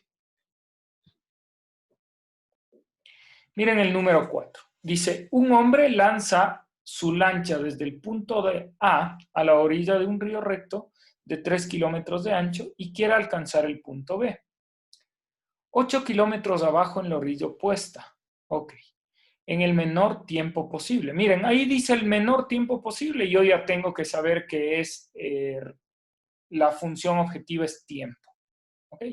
Miren el número 4. Dice, un hombre lanza su lancha desde el punto de A a la orilla de un río recto de 3 kilómetros de ancho y quiere alcanzar el punto B. 8 kilómetros abajo en la orilla opuesta. Ok. En el menor tiempo posible. Miren, ahí dice el menor tiempo posible y yo ya tengo que saber que es la función objetiva es tiempo. ¿Ok?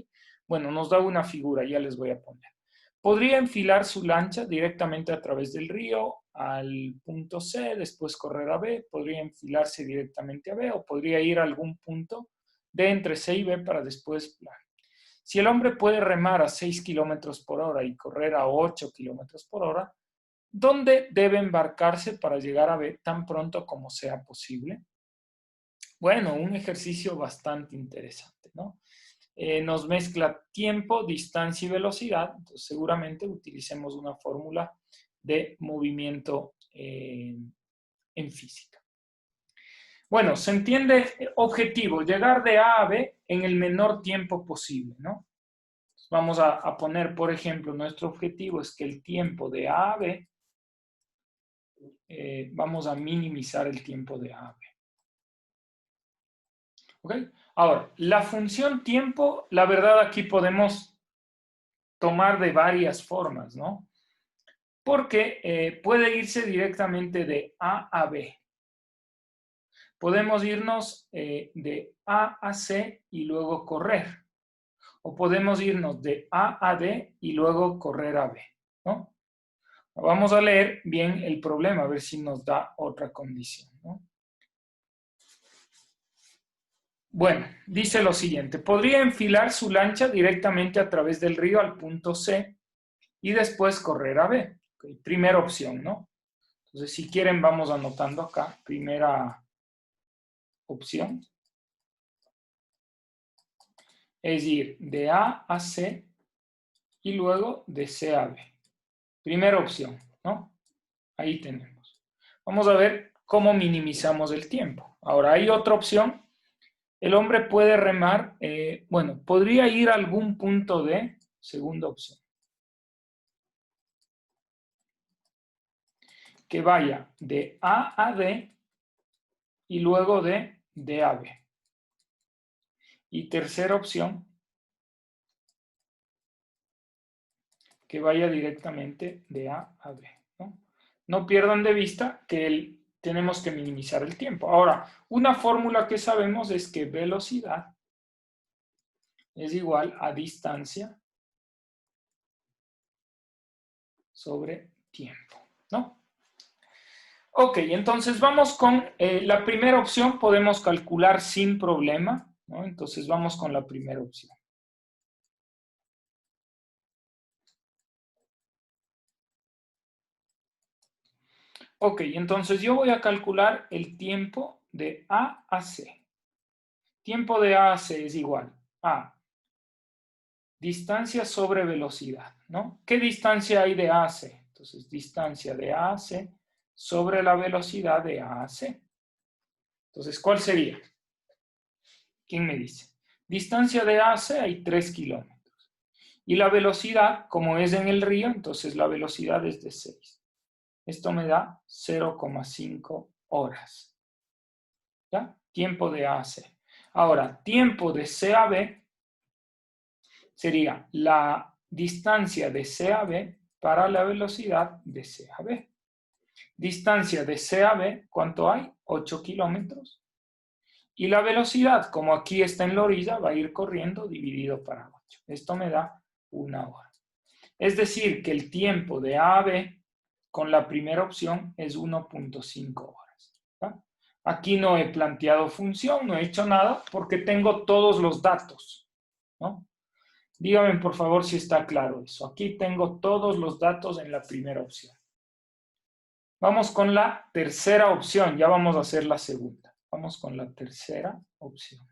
Bueno, nos da una figura, ya les voy a poner. Podría enfilar su lancha directamente a través del río al punto C, después correr a B, podría enfilarse directamente a B o podría ir a algún punto de entre C y B para después... Si el hombre puede remar a 6 kilómetros por hora y correr a 8 kilómetros por hora, ¿dónde debe embarcarse para llegar a B tan pronto como sea posible? Bueno, un ejercicio bastante interesante, ¿no? Nos mezcla tiempo, distancia y velocidad, entonces seguramente utilicemos una fórmula de movimiento en física. Bueno, se entiende objetivo, llegar de A a B en el menor tiempo posible, ¿no? Vamos a poner, por ejemplo, nuestro objetivo es que el tiempo de A a B, vamos a minimizar el tiempo de A a B. ¿Ok? Ahora, la función tiempo, la verdad aquí podemos tomar de varias formas, ¿no? Porque puede irse directamente de A a B. Podemos irnos de A a C y luego correr. O podemos irnos de A a D y luego correr a B, ¿no? Vamos a leer bien el problema, a ver si nos da otra condición, ¿no? Bueno, dice lo siguiente. Podría enfilar su lancha directamente a través del río al punto C y después correr a B. Okay, primera opción, ¿no? Entonces, si quieren, vamos anotando acá. Primera opción es ir de A a C y luego de C a B. Primera opción, ¿no? Ahí tenemos. Vamos a ver cómo minimizamos el tiempo. Ahora, hay otra opción. El hombre puede remar, bueno, podría ir a algún punto D, segunda opción. Que vaya de A a D y luego de D a B. Y tercera opción, que vaya directamente de A a B. No pierdan de vista que tenemos que minimizar el tiempo. Ahora, una fórmula que sabemos es que velocidad es igual a distancia sobre tiempo, ¿no? Ok, entonces vamos con la primera opción, podemos calcular sin problema, ¿no? Entonces vamos con la primera opción. Ok, entonces yo voy a calcular el tiempo de A a C. Tiempo de A a C es igual a distancia sobre velocidad, ¿no? ¿Qué distancia hay de A a C? Entonces, distancia de A a C sobre la velocidad de A a C. Entonces, ¿cuál sería? ¿Quién me dice? Distancia de A a C hay 3 kilómetros. Y la velocidad, como es en el río, entonces la velocidad es de 6. Esto me da 0,5 horas. ¿Ya? Tiempo de A a C. Ahora, tiempo de C a B sería la distancia de C a B para la velocidad de C a B. Distancia de C a B, ¿cuánto hay? 8 kilómetros. Y la velocidad, como aquí está en la orilla, va a ir corriendo dividido para 8. Esto me da 1 hora. Es decir, que el tiempo de A a B con la primera opción es 1.5 horas. ¿Va? Aquí no he planteado función, no he hecho nada porque tengo todos los datos, ¿no? Díganme por favor si está claro eso. Aquí tengo todos los datos en la primera opción. Vamos con la tercera opción, ya vamos a hacer la segunda. Vamos con la tercera opción.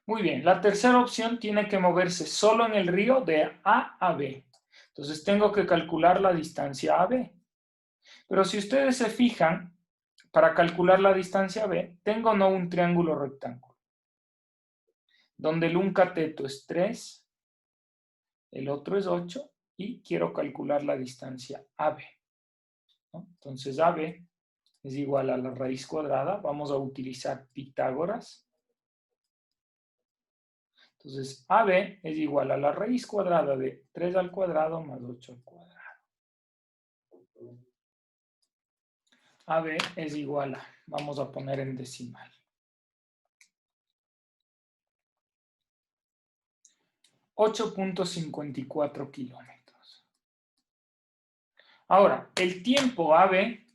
Muy bien, la tercera opción tiene que moverse solo en el río de A a B. Entonces tengo que calcular la distancia a B. Pero si ustedes se fijan, para calcular la distancia a B, tengo no un triángulo rectángulo, donde el un cateto es 3, el otro es 8, y quiero calcular la distancia AB, ¿no? Entonces AB es igual a la raíz cuadrada. Vamos a utilizar Pitágoras. Entonces AB es igual a la raíz cuadrada de 3 al cuadrado más 8 al cuadrado. AB es igual a, vamos a poner en decimal, 8.54 kilómetros. Ahora, el tiempo AB,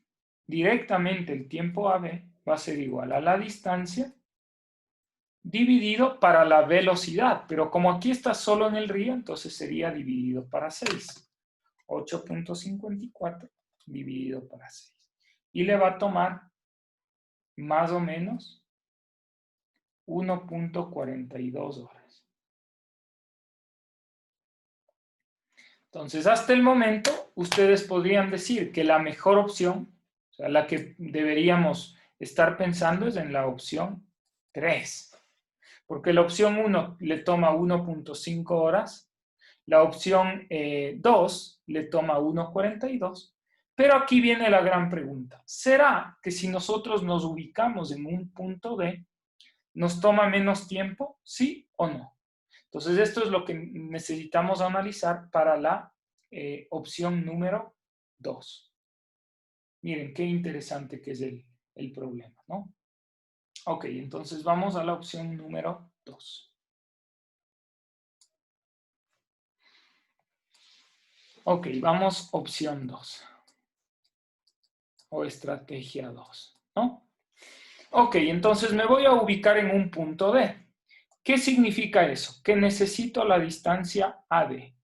directamente el tiempo AB va a ser igual a la distancia dividido para la velocidad, pero como aquí está solo en el río, entonces sería dividido para 6. 8.54 dividido para 6. Y le va a tomar más o menos 1.42 horas. Entonces, hasta el momento, ustedes podrían decir que la mejor opción, o sea, la que deberíamos estar pensando es en la opción 3. Porque la opción 1 le toma 1.5 horas, la opción 2 le toma 1.42, pero aquí viene la gran pregunta. ¿Será que si nosotros nos ubicamos en un punto D, nos toma menos tiempo? ¿Sí o no? Entonces, esto es lo que necesitamos analizar para la opción número 2. Miren, qué interesante que es el problema, ¿no? Ok, entonces vamos a la opción número 2. Ok, vamos opción 2. O estrategia 2, ¿no? Ok, entonces me voy a ubicar en un punto D. ¿Qué significa eso? Que necesito la distancia AD.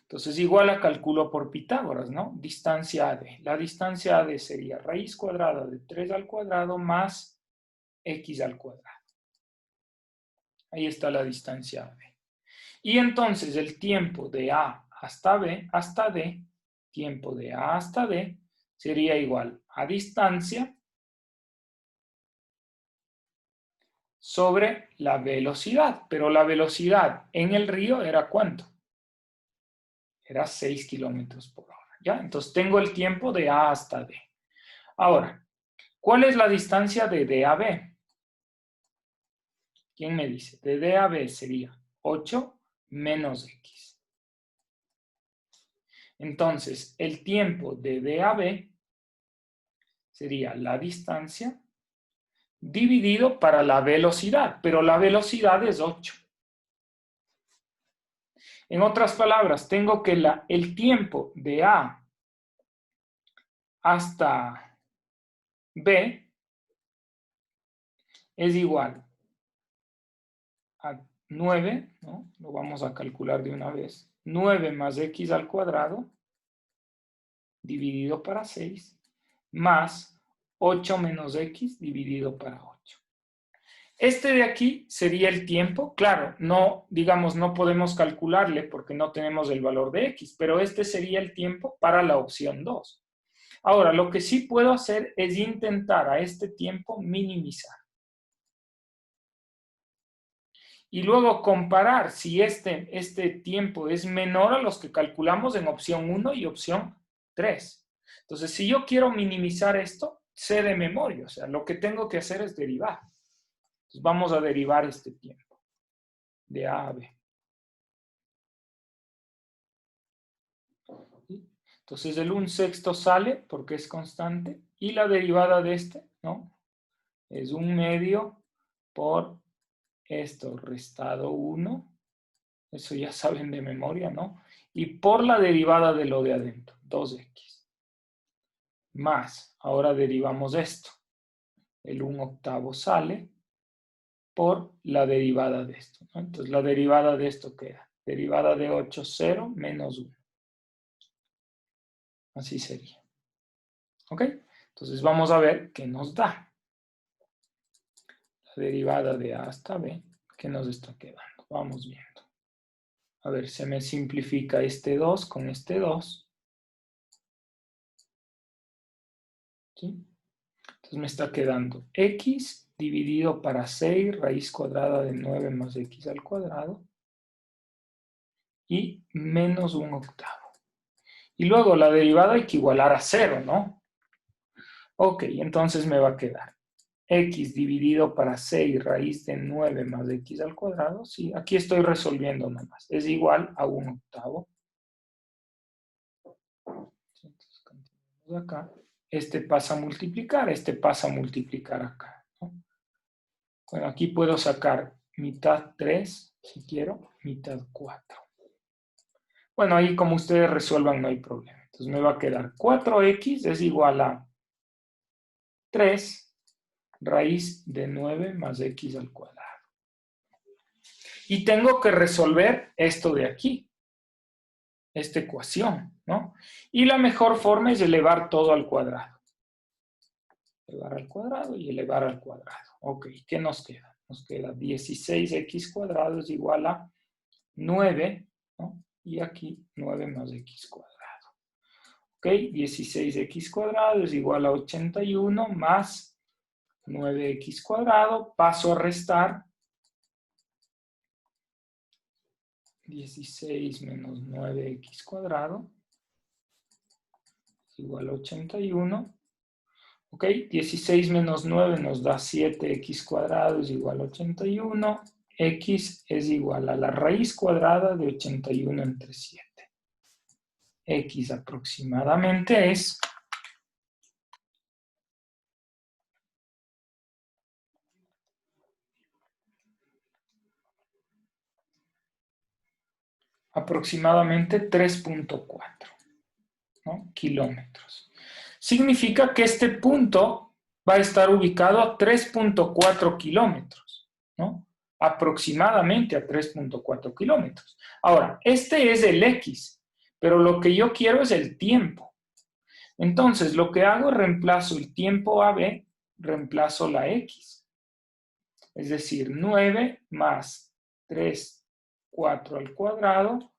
Entonces, igual a calculo por Pitágoras, ¿no? Distancia AD. La distancia AD sería raíz cuadrada de 3 al cuadrado más x al cuadrado. Ahí está la distancia AD. Y entonces el tiempo de A hasta B, hasta D, tiempo de A hasta D, sería igual a distancia sobre la velocidad. Pero la velocidad en el río era ¿cuánto? Era 6 kilómetros por hora. ¿Ya? Entonces tengo el tiempo de A hasta D. Ahora, ¿cuál es la distancia de D a B? ¿Quién me dice? De D a B sería 8 menos X. Entonces, el tiempo de D a B sería la distancia dividido para la velocidad, pero la velocidad es 8. En otras palabras, tengo que el tiempo de A hasta B es igual a 9, ¿no? Lo vamos a calcular de una vez. 9 más X al cuadrado dividido para 6 más 8 menos X dividido para 8. Este de aquí sería el tiempo. Claro, no, digamos, no podemos calcularle porque no tenemos el valor de X, pero este sería el tiempo para la opción 2. Ahora, lo que sí puedo hacer es intentar a este tiempo minimizar. Y luego comparar si este tiempo es menor a los que calculamos en opción 1 y opción 3. Entonces, si yo quiero minimizar esto, sé de memoria. O sea, lo que tengo que hacer es derivar. Entonces, vamos a derivar este tiempo de A a B. Entonces, el 1/6 sale porque es constante. Y la derivada de este, ¿no? Es 1/2 por esto restado 1. Eso ya saben de memoria, ¿no? Y por la derivada de lo de adentro, 2x. Más, ahora derivamos esto. El 1/8 sale por la derivada de esto, ¿no? Entonces la derivada de esto queda. Derivada de 8, 0, menos 1. Así sería. ¿Ok? Entonces vamos a ver qué nos da. La derivada de A hasta B, ¿qué nos está quedando? Vamos viendo. A ver, se me simplifica este 2 con este 2. ¿Sí? Entonces me está quedando x dividido para 6 raíz cuadrada de 9 más x al cuadrado y menos 1/8. Y luego la derivada hay que igualar a 0, ¿no? Ok, entonces me va a quedar x dividido para 6 raíz de 9 más x al cuadrado. Sí, aquí estoy resolviendo nomás. Es igual a 1/8. Entonces continuamos acá. Este pasa a multiplicar, este pasa a multiplicar acá, ¿no? Bueno, aquí puedo sacar mitad 3, si quiero, mitad 4. Bueno, ahí como ustedes resuelvan no hay problema. Entonces me va a quedar 4x es igual a 3 raíz de 9 más x al cuadrado. Y tengo que resolver esto de aquí, esta ecuación, ¿no? Y la mejor forma es elevar todo al cuadrado. Elevar al cuadrado y elevar al cuadrado. Ok, ¿qué nos queda? Nos queda 16x cuadrado es igual a 9, ¿no? Y aquí 9 más x cuadrado. Ok, 16x cuadrado es igual a 81 más 9x cuadrado. Paso a restar. 16 menos 9x cuadrado es igual a 81. Ok, 16 menos 9 nos da 7x cuadrado es igual a 81. X es igual a la raíz cuadrada de 81 entre 7. X aproximadamente es aproximadamente 3.4, ¿no? kilómetros. Significa que este punto va a estar ubicado a 3.4 kilómetros, ¿no? Aproximadamente a 3.4 kilómetros. Ahora, este es el X, pero lo que yo quiero es el tiempo. Entonces, lo que hago es reemplazo el tiempo AB, reemplazo la X. Es decir, 9 más 3, 4 al cuadrado,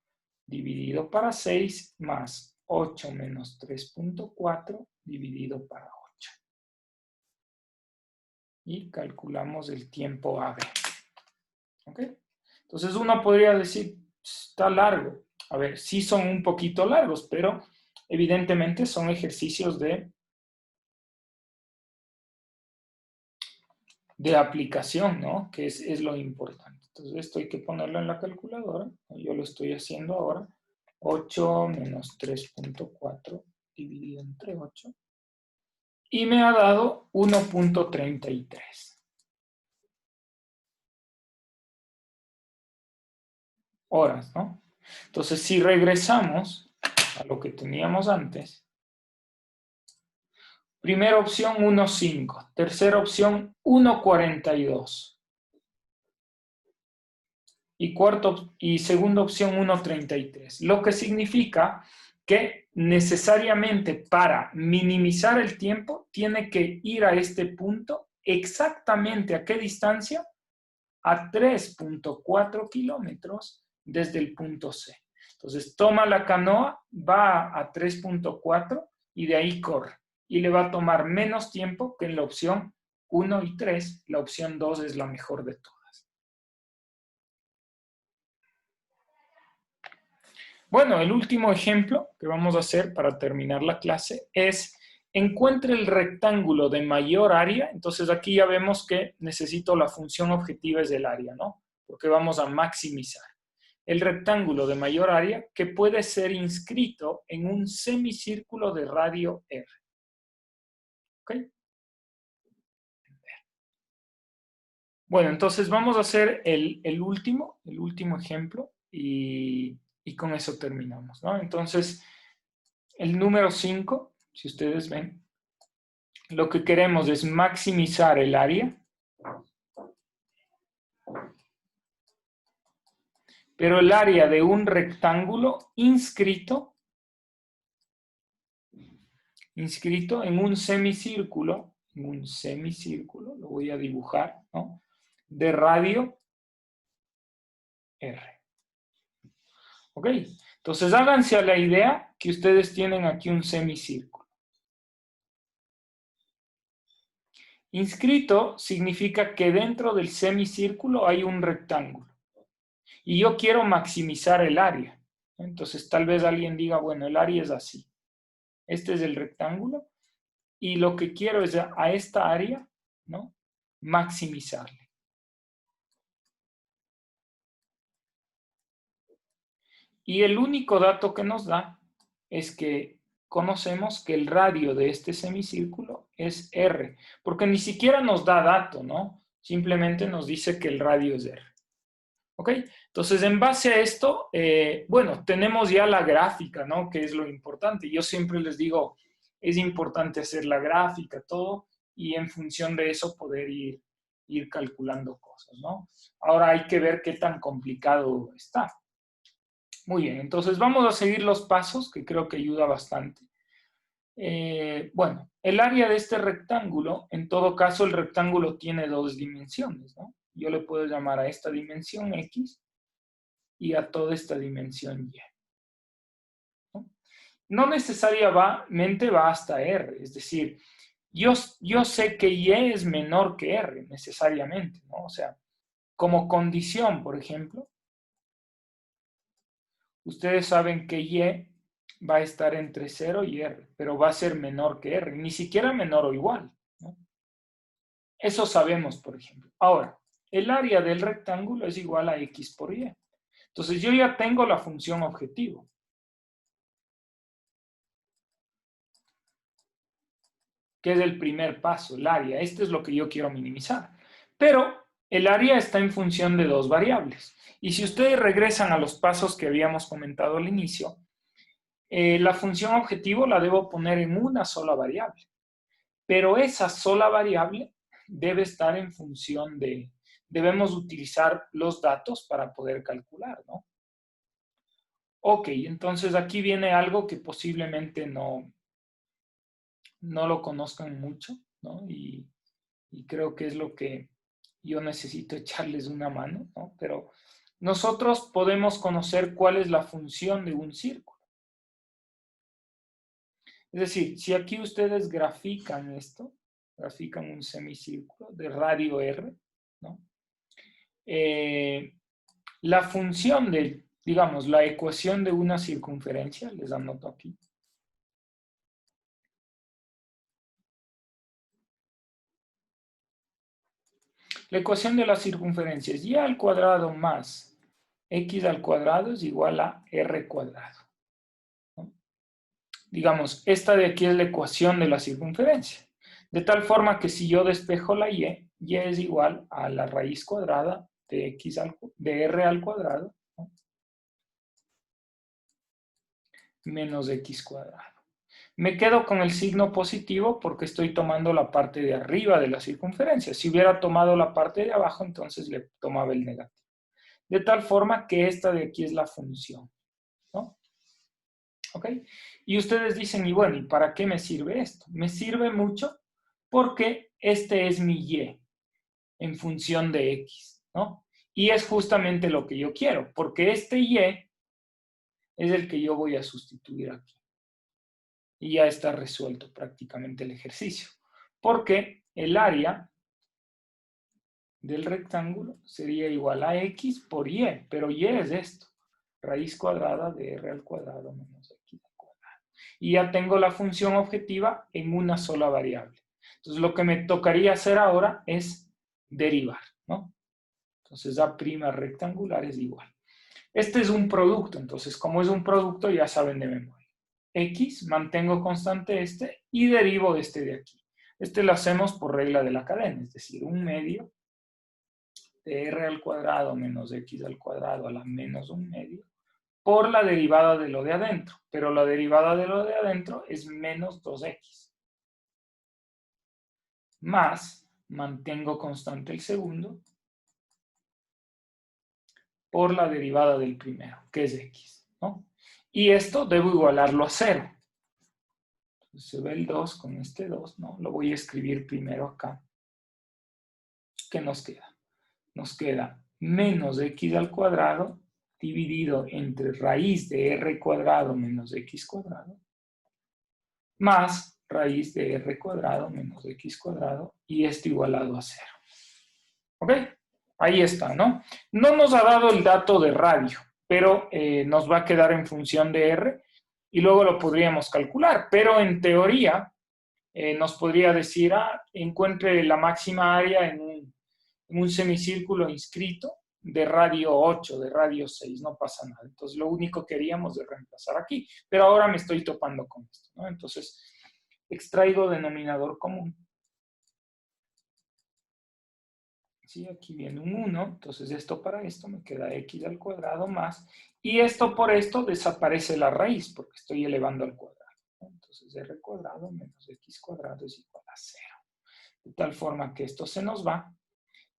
dividido para 6, más 8 menos 3.4, dividido para 8. Y calculamos el tiempo AB. ¿Ok? Entonces uno podría decir, está largo. A ver, sí son un poquito largos, pero evidentemente son ejercicios de aplicación, ¿no? Que es lo importante. Entonces esto hay que ponerlo en la calculadora. Yo lo estoy haciendo ahora. 8 menos 3.4 dividido entre 8. Y me ha dado 1.33 horas, ¿no? Entonces, si regresamos a lo que teníamos antes, primera opción 1.5, tercera opción 1.42 y segunda opción 1.33, lo que significa que necesariamente para minimizar el tiempo tiene que ir a este punto exactamente a qué distancia, a 3.4 kilómetros desde el punto C. Entonces toma la canoa, va a 3.4 y de ahí corre. Y le va a tomar menos tiempo que en la opción 1 y 3. La opción 2 es la mejor de todas. Bueno, el último ejemplo que vamos a hacer para terminar la clase es encuentre el rectángulo de mayor área. Entonces aquí ya vemos que necesito la función objetiva es del área, ¿no? Porque vamos a maximizar. El rectángulo de mayor área que puede ser inscrito en un semicírculo de radio R. ¿Ok? Bueno, entonces vamos a hacer el último ejemplo y con eso terminamos, ¿no? Entonces, el número 5, si ustedes ven, lo que queremos es maximizar el área, pero el área de un rectángulo inscrito en un semicírculo, lo voy a dibujar, ¿no? De radio R. ¿Ok? Entonces háganse a la idea que ustedes tienen aquí un semicírculo. Inscrito significa que dentro del semicírculo hay un rectángulo. Y yo quiero maximizar el área. Entonces tal vez alguien diga, bueno, el área es así. Este es el rectángulo. Y lo que quiero es a esta área, ¿no? Maximizarle. Y el único dato que nos da es que conocemos que el radio de este semicírculo es R, porque ni siquiera nos da dato, ¿no? Simplemente nos dice que el radio es R. ¿Ok? Entonces, en base a esto, bueno, tenemos ya la gráfica, ¿no? Que es lo importante. Yo siempre les digo, es importante hacer la gráfica, todo, y en función de eso poder ir calculando cosas, ¿no? Ahora hay que ver qué tan complicado está. Muy bien, entonces vamos a seguir los pasos, que creo que ayuda bastante. Bueno, el área de este rectángulo, en todo caso el rectángulo tiene dos dimensiones, ¿no? Yo le puedo llamar a esta dimensión X y a toda esta dimensión Y. No necesariamente va hasta R, es decir, yo sé que Y es menor que R necesariamente, ¿no? O sea, como condición, por ejemplo, ustedes saben que Y va a estar entre 0 y R, pero va a ser menor que R, ni siquiera menor o igual, ¿no? Eso sabemos, por ejemplo. Ahora, el área del rectángulo es igual a X por Y. Entonces, yo ya tengo la función objetivo. Que es el primer paso, el área. Este es lo que yo quiero minimizar. Pero el área está en función de dos variables. Y si ustedes regresan a los pasos que habíamos comentado al inicio, la función objetivo la debo poner en una sola variable. pero esa sola variable debe estar en función de, debemos utilizar los datos para poder calcular, ¿no? Ok, entonces aquí viene algo que posiblemente no lo conozcan mucho, ¿no? Y creo que es lo que yo necesito echarles una mano, ¿no? Pero nosotros podemos conocer cuál es la función de un círculo. Es decir, si aquí ustedes grafican esto, grafican un semicírculo de radio R, ¿no? La función de, digamos, la ecuación de una circunferencia, les anoto aquí. La ecuación de la circunferencia es y al cuadrado más x al cuadrado es igual a r cuadrado, ¿no? Digamos, esta de aquí es la ecuación de la circunferencia. De tal forma que si yo despejo la y es igual a la raíz cuadrada de, de r al cuadrado, ¿no? Menos x cuadrado. Me quedo con el signo positivo porque estoy tomando la parte de arriba de la circunferencia. Si hubiera tomado la parte de abajo, entonces le tomaba el negativo. De tal forma que esta de aquí es la función, ¿no? ¿Ok? Y ustedes dicen, y bueno, ¿y para qué me sirve esto? Me sirve mucho porque este es mi y en función de x, ¿no? Y es justamente lo que yo quiero, porque este y es el que yo voy a sustituir aquí. Y ya está resuelto prácticamente el ejercicio. Porque el área del rectángulo sería igual a x por y, pero y es esto, raíz cuadrada de r al cuadrado menos x al cuadrado. Y ya tengo la función objetiva en una sola variable. Entonces lo que me tocaría hacer ahora es derivar, ¿no? Entonces A' rectangular es igual. Este es un producto, entonces como es un producto ya saben de memoria. X, mantengo constante este y derivo de este de aquí. Este lo hacemos por regla de la cadena, es decir, un medio de r al cuadrado menos x al cuadrado a la menos un medio por la derivada de lo de adentro. Pero la derivada de lo de adentro es menos 2x. Más, mantengo constante el segundo por la derivada del primero, que es x, ¿no? Y esto debo igualarlo a 0. Entonces se ve el 2 con este 2, ¿no? Lo voy a escribir primero acá. ¿Qué nos queda? Nos queda menos x al cuadrado dividido entre raíz de r cuadrado menos x cuadrado más raíz de r cuadrado menos x cuadrado y esto igualado a 0. ¿Ok? Ahí está, ¿no? No nos ha dado el dato de radio, pero nos va a quedar en función de r y luego lo podríamos calcular, pero en teoría nos podría decir, encuentre la máxima área en un semicírculo inscrito de radio 8, de radio 6, no pasa nada. Entonces, lo único que haríamos es reemplazar aquí, pero ahora me estoy topando con esto, ¿no? Entonces, extraigo denominador común. ¿Sí? Aquí viene un 1, entonces esto para esto me queda x al cuadrado más, y esto por esto desaparece la raíz, porque estoy elevando al cuadrado, ¿no? Entonces r cuadrado menos x cuadrado es igual a 0. De tal forma que esto se nos va,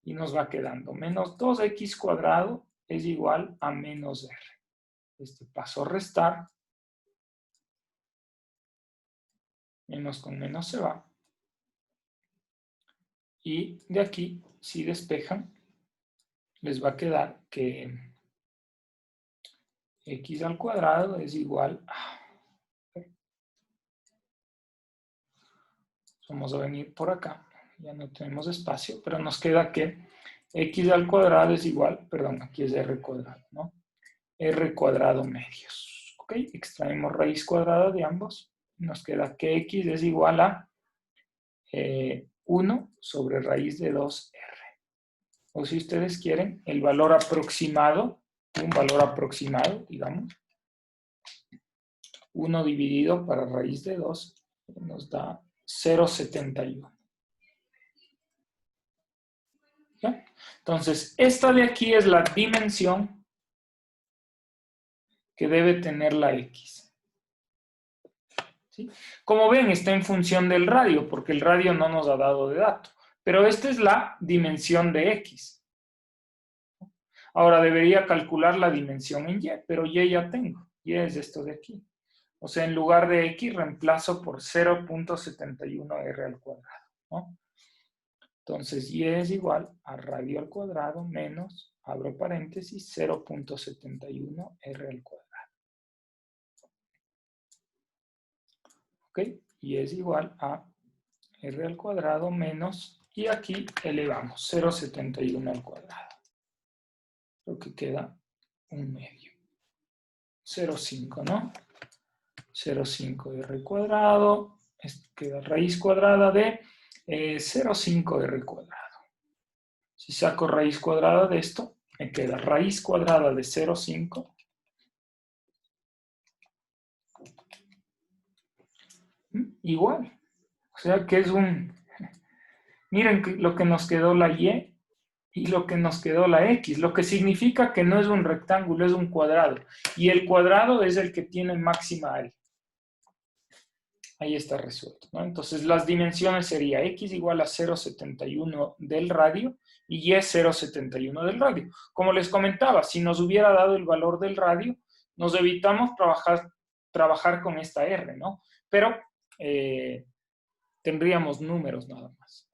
y nos va quedando menos 2x cuadrado es igual a menos r. Este paso a restar, menos con menos se va, y de aquí, si despejan, les va a quedar que x al cuadrado es igual a... Vamos a venir por acá, ya no tenemos espacio, pero nos queda que x al cuadrado es igual, perdón, aquí es r cuadrado, ¿no? R cuadrado medios, ¿ok? Extraemos raíz cuadrada de ambos, nos queda que x es igual a 1 sobre raíz de 2r. O si ustedes quieren, el valor aproximado, un valor aproximado, digamos, 1 dividido para raíz de 2 nos da 0,71. ¿Ya? Entonces, esta de aquí es la dimensión que debe tener la X. ¿sí? Como ven, está en función del radio, porque el radio no nos ha dado de dato. Pero esta es la dimensión de X. Ahora debería calcular la dimensión en Y, pero Y ya tengo. Y es esto de aquí. O sea, en lugar de X reemplazo por 0.71R al cuadrado, ¿no? Entonces, Y es igual a radio al cuadrado menos, abro paréntesis, 0.71R al cuadrado. ¿Ok? Y es igual a R al cuadrado menos, y aquí elevamos 0.71 al cuadrado. Lo que queda un medio. 0.5, ¿no? 0.5 R cuadrado, esto queda raíz cuadrada de 0.5 R cuadrado. Si saco raíz cuadrada de esto, me queda raíz cuadrada de 0.5 igual. O sea que es un... Miren lo que nos quedó la Y y lo que nos quedó la X, lo que significa que no es un rectángulo, es un cuadrado. Y el cuadrado es el que tiene máxima área. Ahí está resuelto, ¿no? Entonces las dimensiones sería X igual a 0.71 del radio y Y 0.71 del radio. Como les comentaba, si nos hubiera dado el valor del radio, nos evitamos trabajar con esta R, ¿no? Pero tendríamos números nada más.